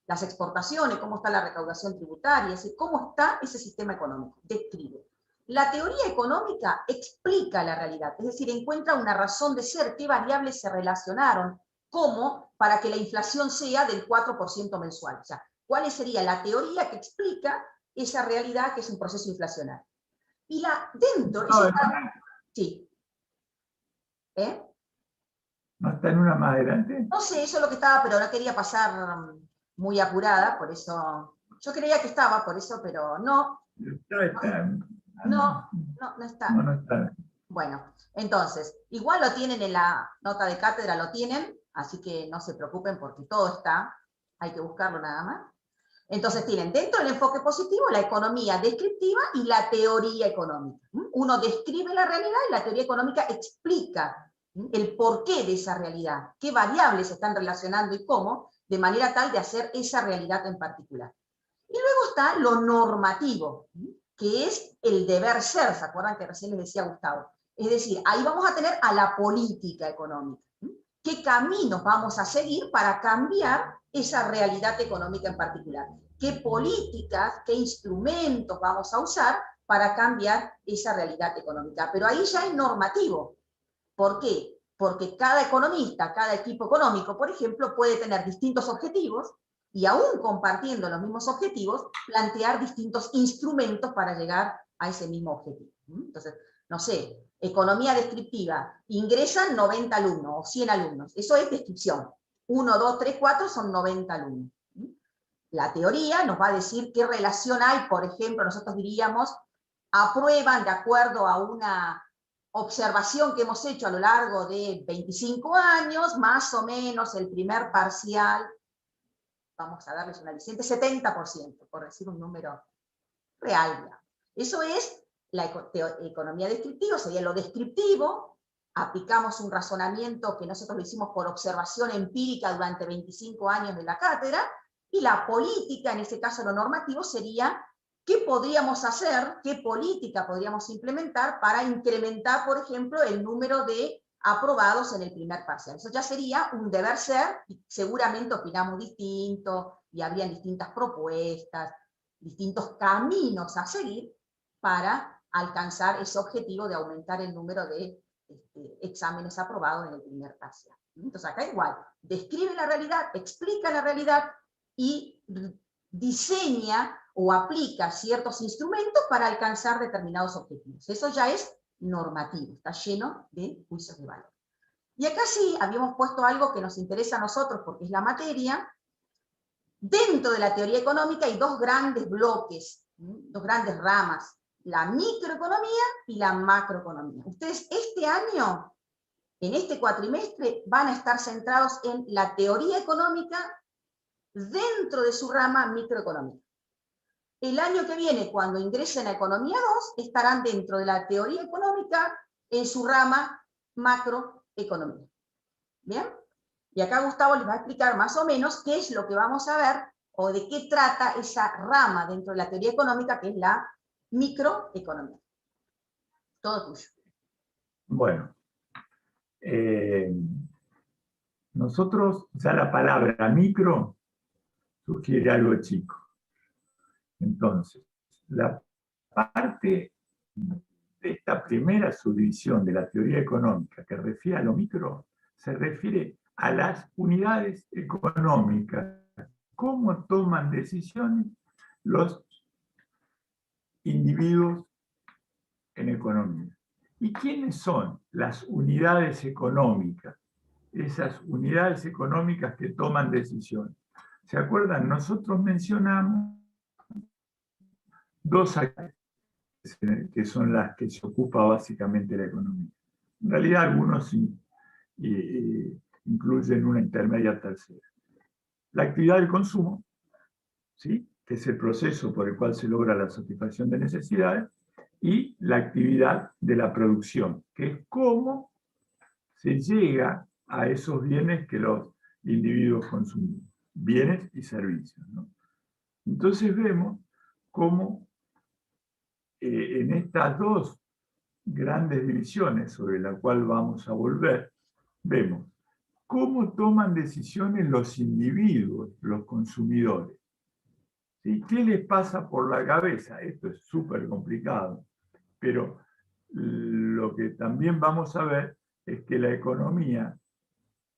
las exportaciones? ¿Cómo está la recaudación tributaria? Es decir, ¿cómo está ese sistema económico? Describe. La teoría económica explica la realidad, es decir, encuentra una razón de ser, qué variables se relacionaron, cómo para que la inflación sea del 4% mensual. O sea, ¿cuál sería la teoría que explica esa realidad que es un proceso inflacionario? Y dentro... No, sí. ¿Eh? ¿No está en una más adelante? No sé, eso es lo que estaba, pero no quería pasar muy apurada, por eso... Yo creía que estaba, por eso, pero no. No está. No está. Bueno, entonces, igual lo tienen en la nota de cátedra, lo tienen, así que no se preocupen porque todo está, hay que buscarlo nada más. Entonces tienen dentro del enfoque positivo la economía descriptiva y la teoría económica. Uno describe la realidad y la teoría económica explica el porqué de esa realidad, qué variables se están relacionando y cómo, de manera tal de hacer esa realidad en particular. Y luego está lo normativo, que es el deber ser, ¿se acuerdan que recién les decía Gustavo? Es decir, ahí vamos a tener a la política económica. ¿Qué caminos vamos a seguir para cambiar esa realidad económica en particular? ¿Qué políticas, qué instrumentos vamos a usar para cambiar esa realidad económica? Pero ahí ya es normativo. ¿Por qué? Porque cada economista, cada equipo económico, por ejemplo, puede tener distintos objetivos y aún compartiendo los mismos objetivos, plantear distintos instrumentos para llegar a ese mismo objetivo. Entonces, no sé, economía descriptiva, ingresan 90 alumnos o 100 alumnos, eso es descripción. 1, 2, 3, 4 son 90 alumnos. La teoría nos va a decir qué relación hay, por ejemplo, nosotros diríamos, aprueban de acuerdo a una observación que hemos hecho a lo largo de 25 años, más o menos el primer parcial, vamos a darles una aliciente, 70%, por decir un número real. Eso es la economía descriptiva, sería lo descriptivo, aplicamos un razonamiento que nosotros lo hicimos por observación empírica durante 25 años de la cátedra, y la política, en este caso lo normativo, sería qué podríamos hacer, qué política podríamos implementar para incrementar, por ejemplo, el número de aprobados en el primer parcial. Eso ya sería un deber ser, y seguramente opinamos distinto, y habrían distintas propuestas, distintos caminos a seguir para alcanzar ese objetivo de aumentar el número de exámenes aprobados en el primer parcial. Entonces acá igual, describe la realidad, explica la realidad y diseña o aplica ciertos instrumentos para alcanzar determinados objetivos. Eso ya es normativo, está lleno de juicios de valor. Y acá sí habíamos puesto algo que nos interesa a nosotros porque es la materia. Dentro de la teoría económica hay dos grandes bloques, dos grandes ramas, la microeconomía y la macroeconomía. Ustedes este año, en este cuatrimestre, van a estar centrados en la teoría económica dentro de su rama microeconomía. El año que viene, cuando ingresen a Economía 2, estarán dentro de la teoría económica en su rama macroeconomía. ¿Bien? Y acá Gustavo les va a explicar más o menos qué es lo que vamos a ver o de qué trata esa rama dentro de la teoría económica que es la microeconomía. Todo tuyo. Bueno, nosotros, ya la palabra micro sugiere algo chico. Entonces, la parte de esta primera subdivisión de la teoría económica que refiere a lo micro, se refiere a las unidades económicas, cómo toman decisiones los individuos en economía. ¿Y quiénes son las unidades económicas? Esas unidades económicas que toman decisiones. ¿Se acuerdan? Nosotros mencionamos dos actividades que son las que se ocupa básicamente la economía. En realidad algunos incluyen una intermedia tercera. La actividad del consumo, ¿sí?, que es el proceso por el cual se logra la satisfacción de necesidades, y la actividad de la producción, que es cómo se llega a esos bienes que los individuos consumen, bienes y servicios, ¿no? Entonces vemos cómo en estas dos grandes divisiones sobre las cuales vamos a volver, vemos cómo toman decisiones los individuos, los consumidores. ¿Sí? ¿Qué les pasa por la cabeza? Esto es súper complicado, pero lo que también vamos a ver es que la economía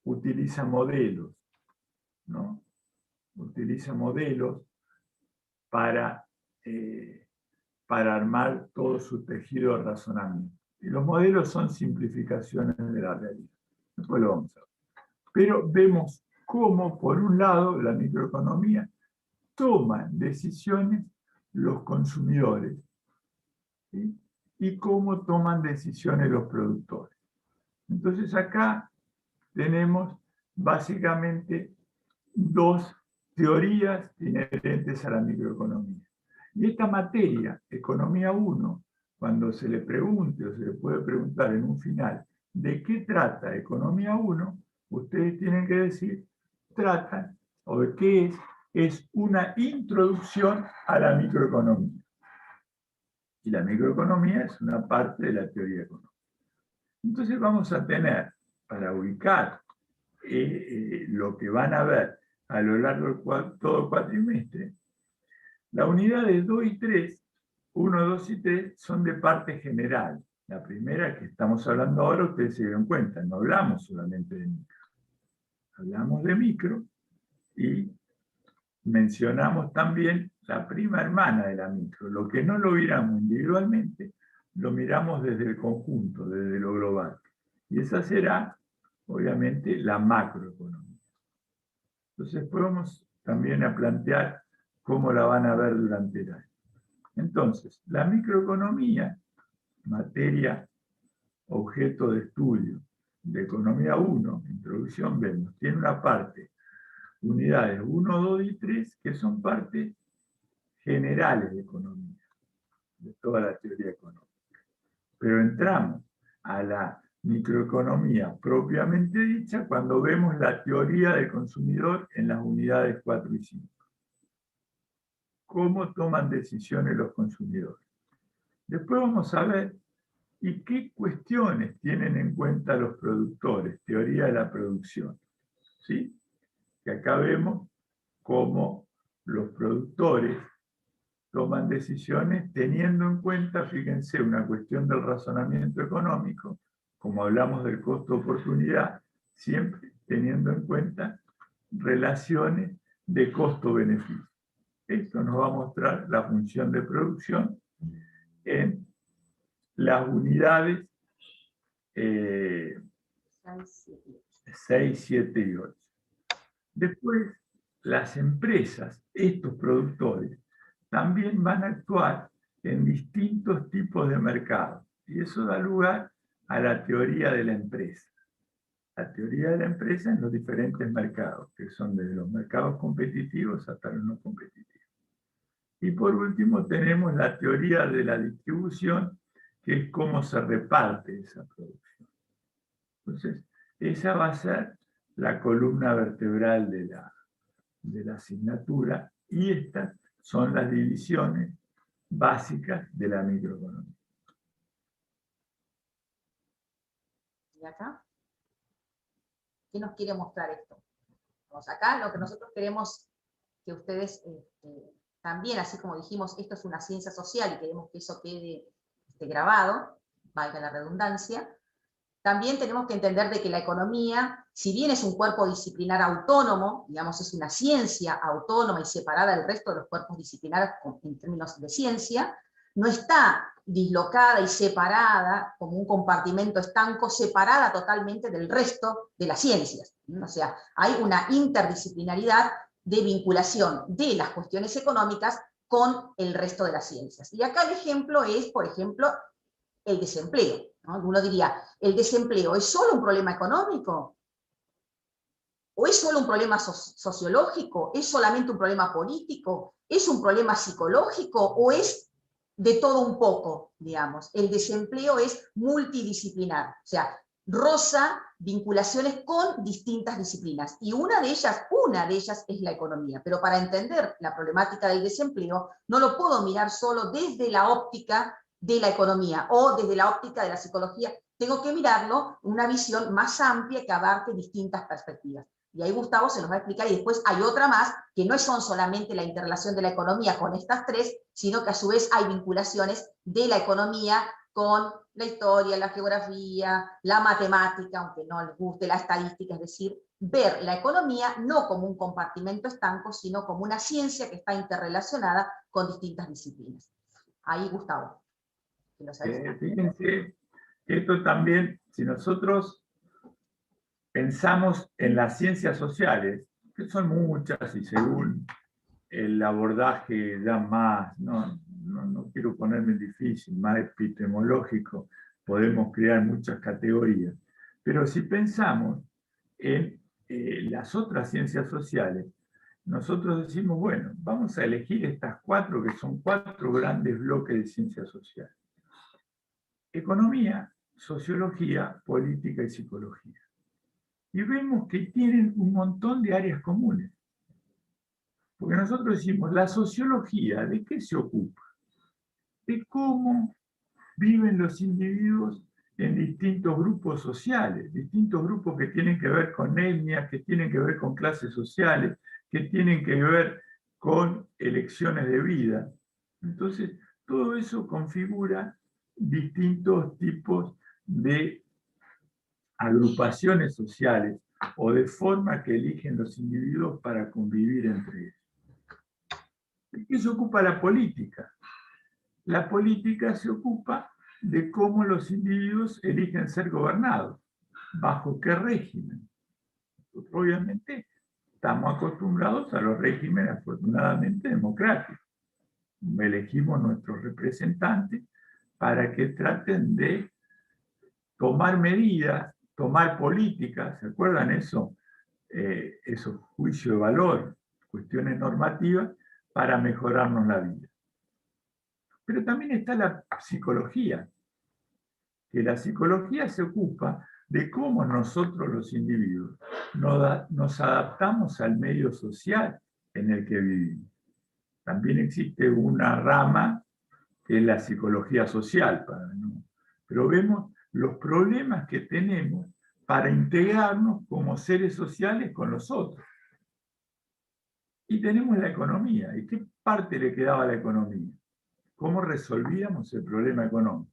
utiliza modelos, ¿no? Utiliza modelos para armar todo su tejido de razonamiento. Y los modelos son simplificaciones de la realidad. Después lo vamos a ver. Pero vemos cómo, por un lado, la microeconomía toma decisiones los consumidores, ¿sí?, y cómo toman decisiones los productores. Entonces acá tenemos básicamente dos teorías inherentes a la microeconomía. Y esta materia, Economía 1, cuando se le pregunte o se le puede preguntar en un final de qué trata Economía 1, ustedes tienen que decir, tratan, o de qué es es una introducción a la microeconomía. Y la microeconomía es una parte de la teoría económica. Entonces vamos a tener, para ubicar lo que van a ver a lo largo de todo el cuatrimestre, la unidad de 2 y 3, 1, 2 y 3, son de parte general. La primera que estamos hablando ahora, ustedes se dieron cuenta, no hablamos solamente de micro. Hablamos de micro y mencionamos también la prima hermana de la micro. Lo que no lo miramos individualmente, lo miramos desde el conjunto, desde lo global. Y esa será, obviamente, la macroeconomía. Entonces podemos también a plantear cómo la van a ver durante el año. Entonces, la microeconomía, materia, objeto de estudio de Economía 1, introducción, vemos, tiene una parte, unidades 1, 2 y 3, que son partes generales de economía, de toda la teoría económica. Pero entramos a la microeconomía propiamente dicha cuando vemos la teoría del consumidor en las unidades 4 y 5. ¿Cómo toman decisiones los consumidores? Después vamos a ver y qué cuestiones tienen en cuenta los productores, teoría de la producción. ¿Sí? Que acá vemos cómo los productores toman decisiones teniendo en cuenta, fíjense, una cuestión del razonamiento económico, como hablamos del costo-oportunidad, siempre teniendo en cuenta relaciones de costo-beneficio. Esto nos va a mostrar la función de producción en las unidades 6, 7 y 8. Después, las empresas, estos productores, también van a actuar en distintos tipos de mercados. Y eso da lugar a la teoría de la empresa. La teoría de la empresa en los diferentes mercados, que son desde los mercados competitivos hasta los no competitivos. Y por último tenemos la teoría de la distribución, que es cómo se reparte esa producción. Entonces, esa va a ser la columna vertebral de la asignatura, y estas son las divisiones básicas de la microeconomía. ¿Y acá? ¿Qué nos quiere mostrar esto? Vamos acá, lo que nosotros queremos que ustedes también, así como dijimos, esto es una ciencia social y queremos que eso quede grabado, valga la redundancia, también tenemos que entender de que la economía, si bien es un cuerpo disciplinar autónomo, digamos, es una ciencia autónoma y separada del resto de los cuerpos disciplinarios en términos de ciencia, no está dislocada y separada como un compartimento estanco, separada totalmente del resto de las ciencias. O sea, hay una interdisciplinaridad de vinculación de las cuestiones económicas con el resto de las ciencias. Y acá el ejemplo es, por ejemplo, el desempleo, ¿no? Uno diría, ¿el desempleo es solo un problema económico? ¿O es solo un problema sociológico? ¿Es solamente un problema político? ¿Es un problema psicológico? ¿O es de todo un poco, digamos? El desempleo es multidisciplinar, o sea, roza vinculaciones con distintas disciplinas, y una de ellas es la economía. Pero para entender la problemática del desempleo, no lo puedo mirar solo desde la óptica de la economía o desde la óptica de la psicología, tengo que mirarlo en una visión más amplia que abarque distintas perspectivas. Y ahí Gustavo se nos va a explicar, y después hay otra más, que no son solamente la interrelación de la economía con estas tres, sino que a su vez hay vinculaciones de la economía con la historia, la geografía, la matemática, aunque no les guste la estadística, es decir, ver la economía no como un compartimento estanco, sino como una ciencia que está interrelacionada con distintas disciplinas. Ahí, Gustavo. Fíjense, esto también, si nosotros pensamos en las ciencias sociales, que son muchas y según el abordaje ya más, no quiero ponerme difícil, más epistemológico, podemos crear muchas categorías. Pero si pensamos en las otras ciencias sociales, nosotros decimos, bueno, vamos a elegir estas 4, que son 4 grandes bloques de ciencias sociales. Economía, sociología, política y psicología. Y vemos que tienen un montón de áreas comunes. Porque nosotros decimos, la sociología, ¿de qué se ocupa? De cómo viven los individuos en distintos grupos sociales, distintos grupos que tienen que ver con etnias, que tienen que ver con clases sociales, que tienen que ver con elecciones de vida. Entonces, todo eso configura distintos tipos de agrupaciones sociales o de forma que eligen los individuos para convivir entre ellos. ¿De qué se ocupa la política? La política se ocupa de cómo los individuos eligen ser gobernados, bajo qué régimen. Nosotros, obviamente, estamos acostumbrados a los regímenes afortunadamente democráticos. Elegimos nuestros representantes para que traten de tomar medidas, tomar políticas, ¿se acuerdan eso? Esos juicios de valor, cuestiones normativas para mejorarnos la vida. Pero también está la psicología, que la psicología se ocupa de cómo nosotros los individuos nos adaptamos al medio social en el que vivimos. También existe una rama que es la psicología social, pero vemos los problemas que tenemos para integrarnos como seres sociales con los otros. Y tenemos la economía. ¿Y qué parte le quedaba a la economía? ¿Cómo resolvíamos el problema económico?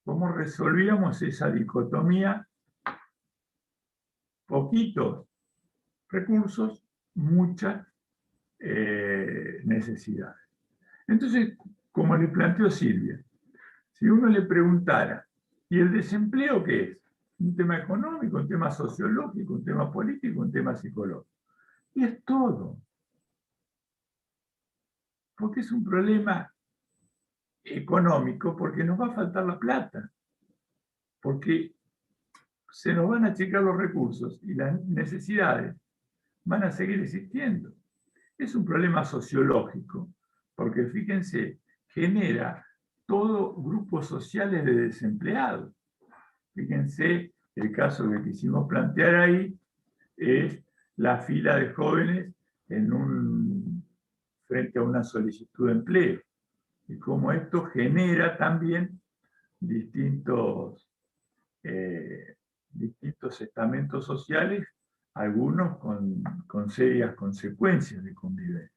¿Cómo resolvíamos esa dicotomía? Poquitos recursos, muchas necesidades. Entonces, como le planteó Silvia, si uno le preguntara, ¿y el desempleo qué es? Un tema económico, un tema sociológico, un tema político, un tema psicológico. Y es todo. Porque es un problema económico, porque nos va a faltar la plata, porque se nos van a achicar los recursos y las necesidades van a seguir existiendo. Es un problema sociológico, porque fíjense, genera todo grupos sociales de desempleados. Fíjense, el caso que quisimos plantear ahí es la fila de jóvenes frente a una solicitud de empleo. Y cómo esto genera también distintos estamentos sociales, algunos con serias consecuencias de convivencia.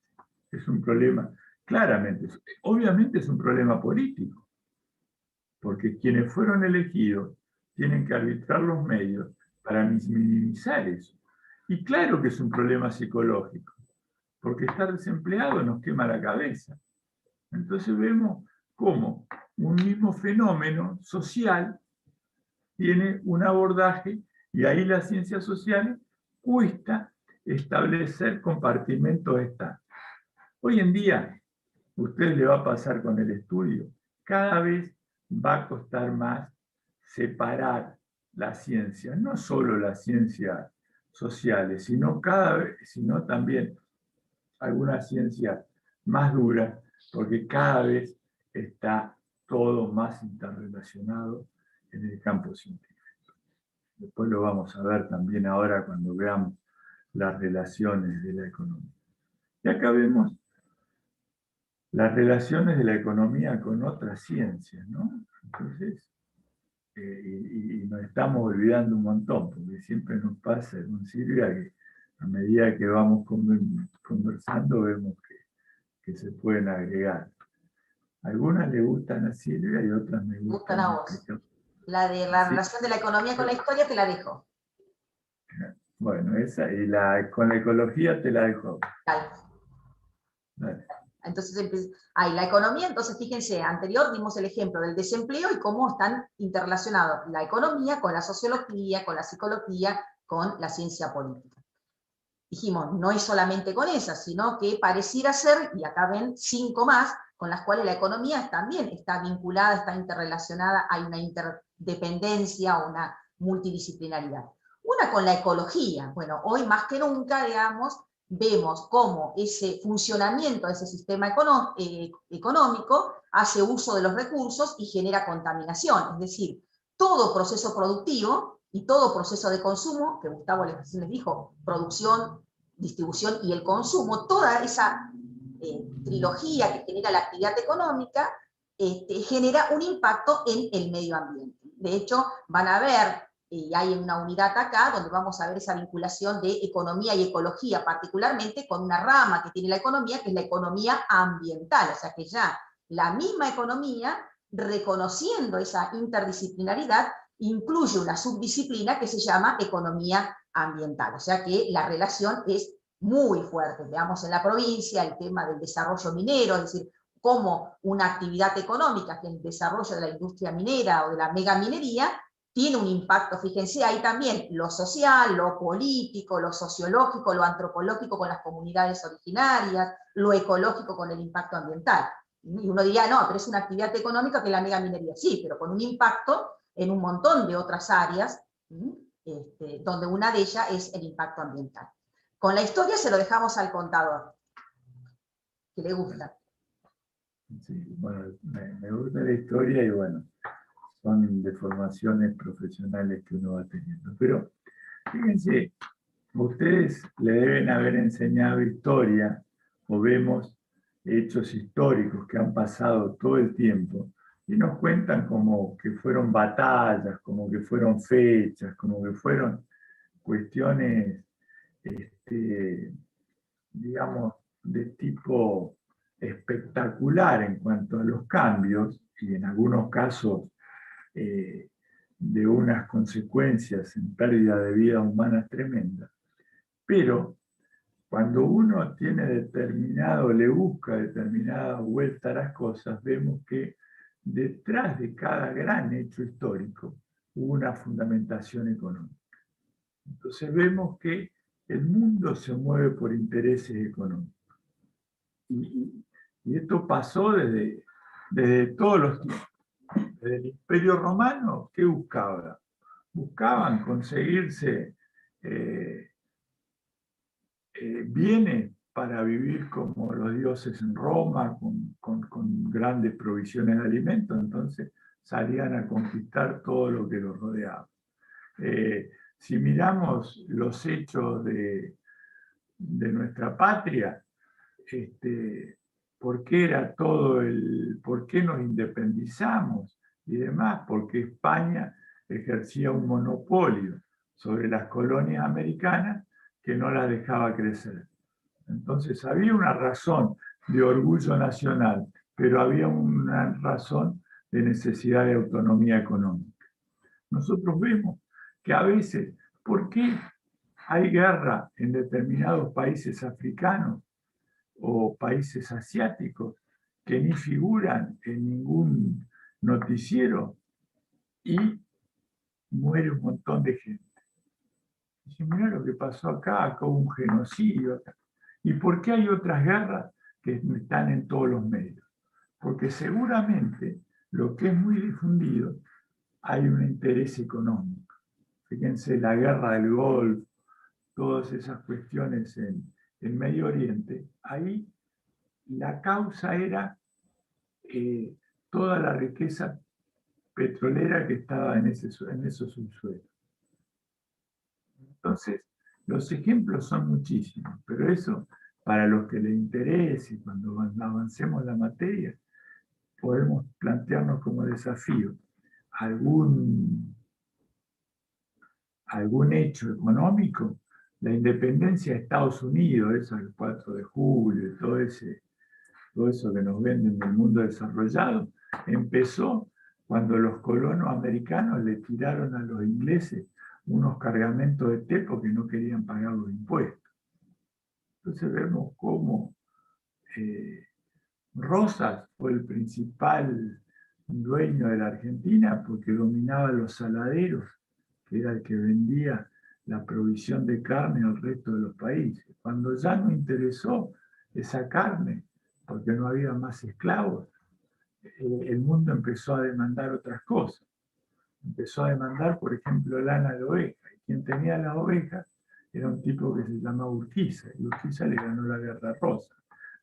Es un problema, claramente, obviamente es un problema político, porque quienes fueron elegidos tienen que arbitrar los medios para minimizar eso. Y claro que es un problema psicológico, porque estar desempleado nos quema la cabeza. Entonces vemos cómo un mismo fenómeno social tiene un abordaje, y ahí las ciencias sociales cuesta establecer compartimentos estables. Hoy en día, usted le va a pasar con el estudio, cada vez va a costar más separar las ciencias, no solo las ciencias sociales, sino también algunas ciencias más duras, porque cada vez está todo más interrelacionado en el campo científico. Después lo vamos a ver también ahora cuando veamos las relaciones de la economía. Y acá vemos las relaciones de la economía con otras ciencias, ¿no? Entonces, y nos estamos olvidando un montón, porque siempre nos pasa con Silvia que a medida que vamos conversando vemos que se pueden agregar. Algunas le gustan a Silvia y otras me gustan a vos. La de la relación de la economía con la historia te la dejo. Bueno, esa, y con la ecología te la dejo. Dale. Entonces, la economía, entonces fíjense, anterior dimos el ejemplo del desempleo y cómo están interrelacionados la economía con la sociología, con la psicología, con la ciencia política. Dijimos, no es solamente con esas, sino que pareciera ser, y acá ven 5 más, con las cuales la economía también está vinculada, está interrelacionada, hay una interdependencia, una multidisciplinaridad. Una con la ecología. Bueno, hoy más que nunca, digamos, vemos cómo ese funcionamiento de ese sistema económico hace uso de los recursos y genera contaminación. Es decir, todo proceso productivo y todo proceso de consumo, que Gustavo les dijo, producción, distribución y el consumo, toda esa trilogía que genera la actividad económica, genera un impacto en el medio ambiente. De hecho, van a ver, y hay una unidad acá, donde vamos a ver esa vinculación de economía y ecología, particularmente con una rama que tiene la economía, que es la economía ambiental, o sea que ya la misma economía, reconociendo esa interdisciplinaridad, incluye una subdisciplina que se llama economía ambiental, o sea que la relación es muy fuerte. Veamos en la provincia el tema del desarrollo minero, es decir, cómo una actividad económica, que es el desarrollo de la industria minera o de la megaminería, tiene un impacto, fíjense, ahí también lo social, lo político, lo sociológico, lo antropológico con las comunidades originarias, lo ecológico con el impacto ambiental. Y uno diría, no, pero es una actividad económica que la megaminería, sí, pero con un impacto en un montón de otras áreas, donde una de ellas es el impacto ambiental. Con la historia se lo dejamos al contador, que le gusta. Sí, bueno, me gusta la historia y bueno, son deformaciones profesionales que uno va teniendo. Pero fíjense, ustedes le deben haber enseñado historia o vemos hechos históricos que han pasado todo el tiempo y nos cuentan como que fueron batallas, como que fueron fechas, como que fueron cuestiones, digamos, de tipo espectacular en cuanto a los cambios y en algunos casos de unas consecuencias en pérdida de vidas humanas tremendas. Pero cuando uno tiene determinado, le busca determinada vuelta a las cosas, vemos que detrás de cada gran hecho histórico hubo una fundamentación económica. Entonces vemos que el mundo se mueve por intereses económicos. Y esto pasó desde todos los tiempos. Desde el Imperio Romano, ¿qué buscaban? Buscaban conseguirse bienes para vivir como los dioses en Roma, con grandes provisiones de alimentos, entonces salían a conquistar todo lo que los rodeaba. Si miramos los hechos de nuestra patria, ¿por qué era por qué nos independizamos y demás? Porque España ejercía un monopolio sobre las colonias americanas que no las dejaba crecer. Entonces había una razón de orgullo nacional, pero había una razón de necesidad de autonomía económica. Nosotros vemos que a veces, ¿por qué hay guerra en determinados países africanos o países asiáticos que ni figuran en ningún noticiero y muere un montón de gente? Dice, mira lo que pasó acá hubo un genocidio acá. ¿Y por qué hay otras guerras que están en todos los medios? Porque seguramente lo que es muy difundido, hay un interés económico. Fíjense, la guerra del Golfo, todas esas cuestiones en Medio Oriente, ahí la causa era toda la riqueza petrolera que estaba en esos subsuelos. Entonces, los ejemplos son muchísimos, pero eso, para los que les interese, cuando avancemos la materia, podemos plantearnos como desafío algún hecho económico. La independencia de Estados Unidos, eso el 4 de julio, todo eso que nos venden del mundo desarrollado, empezó cuando los colonos americanos le tiraron a los ingleses unos cargamentos de té porque no querían pagar los impuestos. Entonces vemos cómo Rosas fue el principal dueño de la Argentina porque dominaba los saladeros, que era el que vendía la provisión de carne al resto de los países. Cuando ya no interesó esa carne, porque no había más esclavos, el mundo empezó a demandar otras cosas. Empezó a demandar, por ejemplo, lana de oveja. Y quien tenía las ovejas era un tipo que se llamaba Urquiza, y Urquiza le ganó la guerra rosa.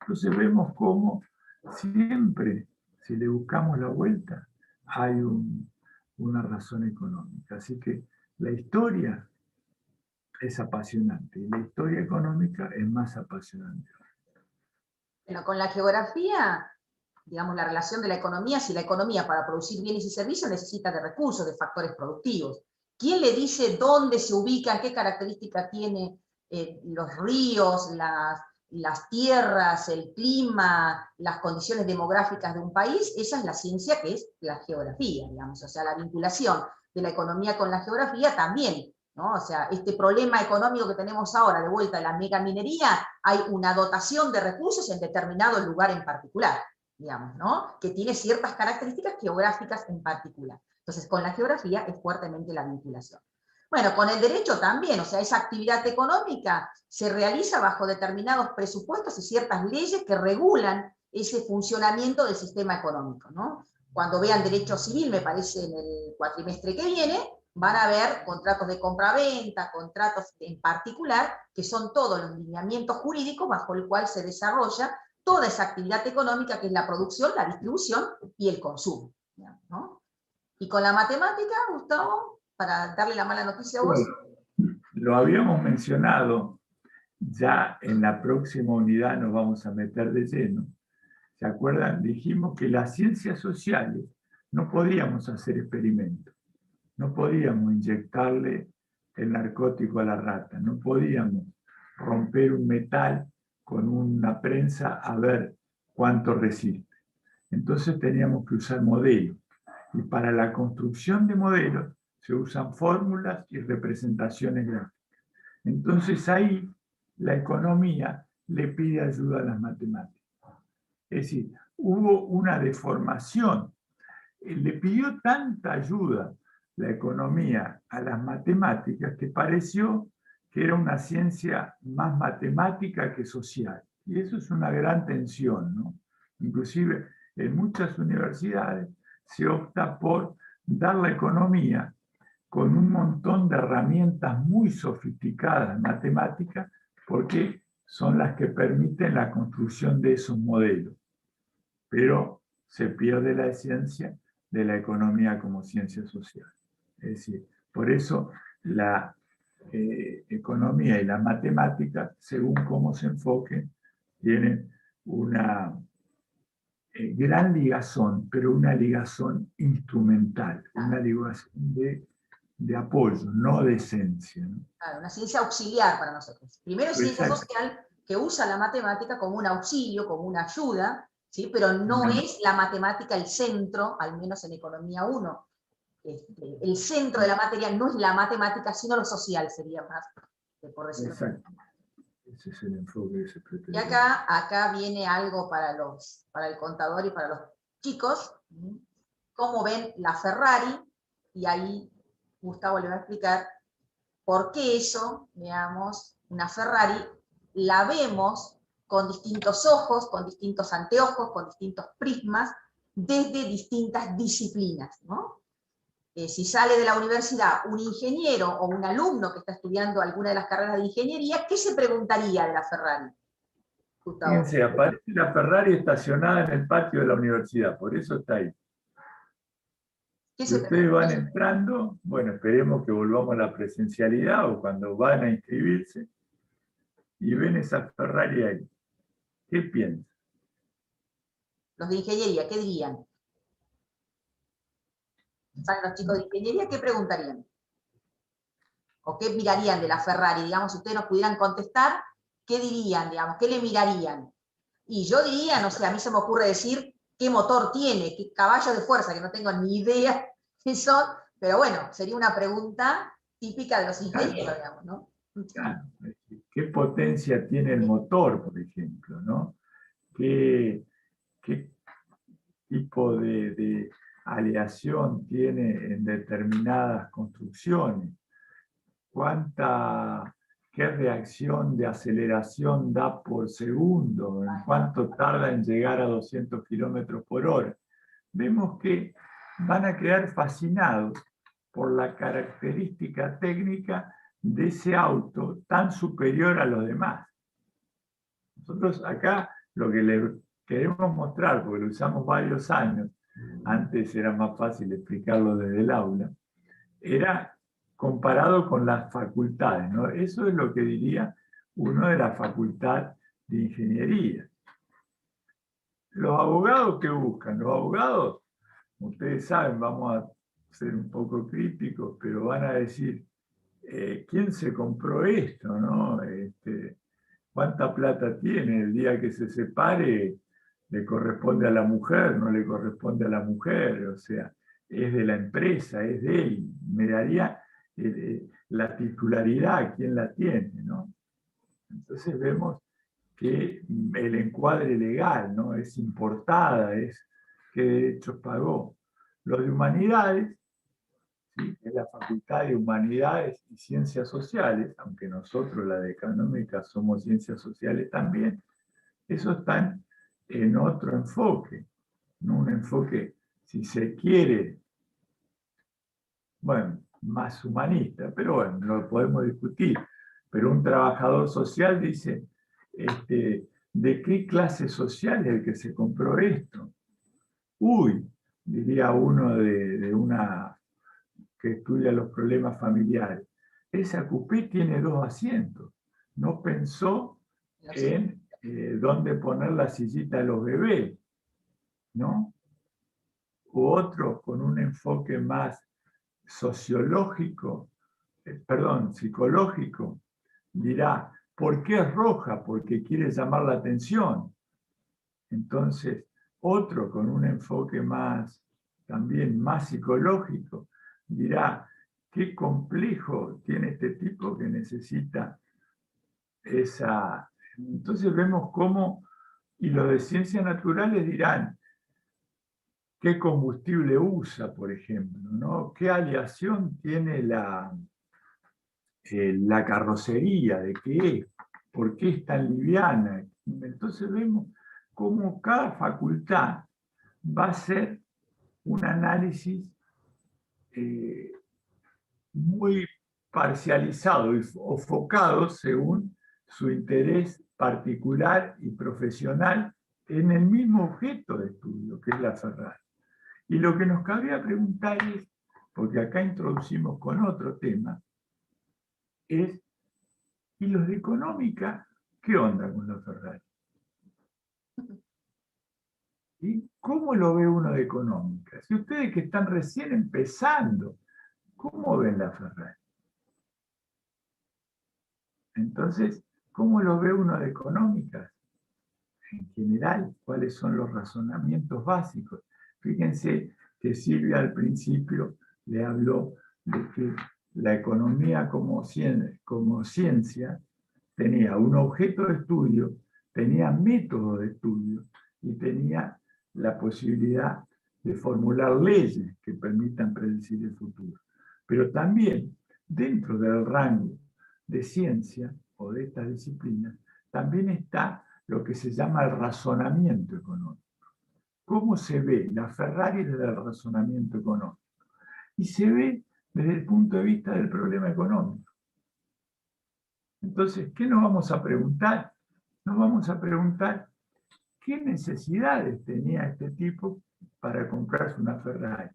Entonces vemos cómo siempre, si le buscamos la vuelta, hay una razón económica. Así que la historia es apasionante. Y la historia económica es más apasionante. Bueno, con la geografía, digamos, la relación de la economía, si la economía para producir bienes y servicios necesita de recursos, de factores productivos. ¿Quién le dice dónde se ubica, qué características tiene los ríos, las tierras, el clima, las condiciones demográficas de un país? Esa es la ciencia que es la geografía, digamos, o sea, la vinculación de la economía con la geografía también, ¿no? O sea, este problema económico que tenemos ahora de vuelta a la megaminería, hay una dotación de recursos en determinado lugar en particular, digamos, ¿no? Que tiene ciertas características geográficas en particular. Entonces, con la geografía es fuertemente la vinculación. Bueno, con el derecho también, o sea, esa actividad económica se realiza bajo determinados presupuestos y ciertas leyes que regulan ese funcionamiento del sistema económico, ¿no? Cuando vean derecho civil, me parece en el cuatrimestre que viene, van a ver contratos de compra-venta, contratos en particular, que son todos los lineamientos jurídicos bajo el cual se desarrolla toda esa actividad económica que es la producción, la distribución y el consumo, ¿no? Y con la matemática, Gustavo, para darle la mala noticia a vos. Bueno, lo habíamos mencionado, ya en la próxima unidad nos vamos a meter de lleno. ¿Se acuerdan? Dijimos que las ciencias sociales no podíamos hacer experimentos, no podíamos inyectarle el narcótico a la rata, no podíamos romper un metal con una prensa a ver cuánto resiste. Entonces teníamos que usar modelos. Y para la construcción de modelos se usan fórmulas y representaciones gráficas. Entonces ahí la economía le pide ayuda a las matemáticas. Es decir, hubo una deformación. Le pidió tanta ayuda la economía a las matemáticas que pareció que era una ciencia más matemática que social. Y eso es una gran tensión, ¿no? Inclusive en muchas universidades se opta por dar la economía con un montón de herramientas muy sofisticadas matemáticas, porque son las que permiten la construcción de esos modelos. Pero se pierde la esencia de la economía como ciencia social. Es decir, por eso la economía y la matemática, según cómo se enfoquen, tienen una gran ligazón, pero una ligazón instrumental, una ligazón de apoyo, no de esencia, ¿no? Claro, una ciencia auxiliar para nosotros. Primero es ciencia social, que usa la matemática como un auxilio, como una ayuda, ¿sí? Pero no es la matemática el centro, al menos en Economía 1. El centro de la materia no es la matemática, sino lo social, sería más, por decirlo. Exacto. Ese es el enfoque que se pretende. Y acá viene algo para el contador y para los chicos. ¿Cómo ven la Ferrari? Y ahí Gustavo le va a explicar por qué eso, veamos, una Ferrari, la vemos con distintos ojos, con distintos anteojos, con distintos prismas, desde distintas disciplinas, ¿no? Si sale de la universidad un ingeniero o un alumno que está estudiando alguna de las carreras de ingeniería, ¿qué se preguntaría de la Ferrari? Gustavo. Fíjense, aparece la Ferrari estacionada en el patio de la universidad, por eso está ahí. Si ustedes van entrando, bueno, esperemos que volvamos a la presencialidad o cuando van a inscribirse y ven esa Ferrari ahí. ¿Qué piensan? Los de ingeniería, ¿qué dirían? ¿Saben los chicos de ingeniería? ¿Qué preguntarían? ¿O qué mirarían de la Ferrari? Digamos, si ustedes nos pudieran contestar, ¿qué dirían? Digamos, ¿qué le mirarían? Y yo diría, no sé, a mí se me ocurre decir qué motor tiene, qué caballos de fuerza, que no tengo ni idea qué son, pero bueno, sería una pregunta típica de los ingenieros, digamos, ¿no? Claro. ¿Qué potencia tiene el motor, por ejemplo, ¿no? ¿Qué tipo de aleación tiene en determinadas construcciones? ¿Qué reacción de aceleración da por segundo? ¿En cuánto tarda en llegar a 200 kilómetros por hora? Vemos que van a quedar fascinados por la característica técnica de ese auto tan superior a los demás. Nosotros acá lo que le queremos mostrar, porque lo usamos varios años, antes era más fácil explicarlo desde el aula, era comparado con las facultades, ¿no? Eso es lo que diría uno de la facultad de ingeniería. Los abogados, ¿qué buscan? Los abogados, ustedes saben, vamos a ser un poco críticos, pero van a decir, ¿quién se compró esto, no? ¿Cuánta plata tiene? El día que se separe, le corresponde a la mujer, no le corresponde a la mujer, o sea, es de la empresa, es de él. Me daría la titularidad, ¿quién la tiene, no? Entonces vemos que el encuadre legal, ¿no? Es importada, es qué derechos pagó. Lo de humanidades, ¿sí? Es la Facultad de Humanidades y Ciencias Sociales, aunque nosotros, la de Económica, somos Ciencias Sociales también, eso está en otro enfoque, ¿no? Un enfoque, si se quiere, bueno, más humanista, pero bueno, lo podemos discutir. Pero un trabajador social dice, ¿de qué clase social es el que se compró esto? Uy, diría uno de una que estudia los problemas familiares. Esa coupé tiene 2 asientos. No pensó en dónde poner la sillita de los bebés, ¿no? U otro con un enfoque más sociológico, psicológico, dirá, ¿por qué es roja? Porque quiere llamar la atención. Entonces, otro con un enfoque más, también más psicológico, dirá, qué complejo tiene este tipo que necesita esa... Entonces vemos cómo, y los de ciencias naturales dirán, qué combustible usa, por ejemplo, ¿no? ¿Qué aleación tiene la carrocería? ¿De qué es? ¿Por qué es tan liviana? Entonces vemos cómo cada facultad va a ser un análisis muy parcializado o focado según su interés particular y profesional en el mismo objeto de estudio, que es la Ferrari. Y lo que nos cabría preguntar es, porque acá introducimos con otro tema, es, ¿y los de económica qué onda con la Ferrari? ¿Y cómo lo ve uno de económica? Si ustedes que están recién empezando, ¿cómo ven la Ferrari? Entonces, ¿cómo lo ve uno de económicas? En general, ¿cuáles son los razonamientos básicos? Fíjense que Silvia al principio le habló de que la economía como ciencia tenía un objeto de estudio, tenía método de estudio y tenía la posibilidad de formular leyes que permitan predecir el futuro. Pero también, dentro del rango de ciencia o de estas disciplinas, también está lo que se llama el razonamiento económico. ¿Cómo se ve la Ferrari desde el razonamiento económico? Y se ve desde el punto de vista del problema económico. Entonces, ¿qué nos vamos a preguntar? Nos vamos a preguntar qué necesidades tenía este tipo para comprarse una Ferrari.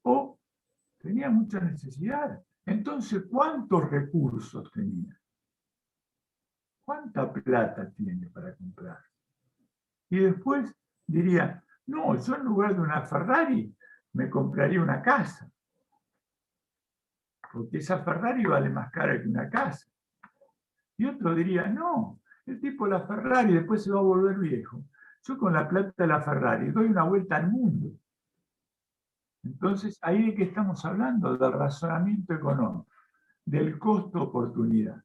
O tenía muchas necesidades. Entonces, ¿cuántos recursos tenía? ¿Cuánta plata tiene para comprar? Y después diría, no, yo en lugar de una Ferrari me compraría una casa. Porque esa Ferrari vale más cara que una casa. Y otro diría, no, el tipo la Ferrari después se va a volver viejo. Yo con la plata de la Ferrari doy una vuelta al mundo. Entonces, ahí de qué estamos hablando, del razonamiento económico, del costo-oportunidad.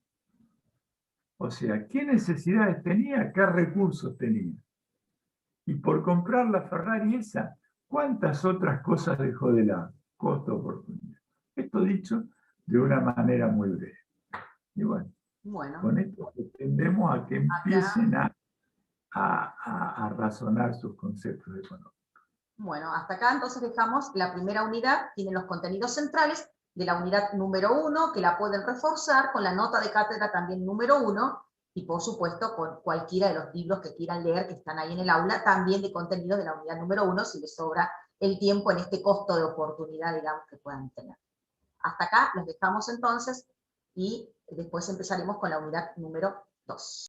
O sea, ¿qué necesidades tenía? ¿Qué recursos tenía? Y por comprar la Ferrari esa, ¿cuántas otras cosas dejó de lado? Costo-oportunidad. Esto dicho de una manera muy breve. Y bueno, con esto tendemos a que empiecen a razonar sus conceptos económicos. Bueno, hasta acá entonces dejamos la primera unidad, tiene los contenidos centrales de la unidad número 1, que la pueden reforzar con la nota de cátedra también número 1, y por supuesto con cualquiera de los libros que quieran leer que están ahí en el aula, también de contenidos de la unidad número 1, si les sobra el tiempo en este costo de oportunidad, digamos, que puedan tener. Hasta acá los dejamos entonces y después empezaremos con la unidad número 2.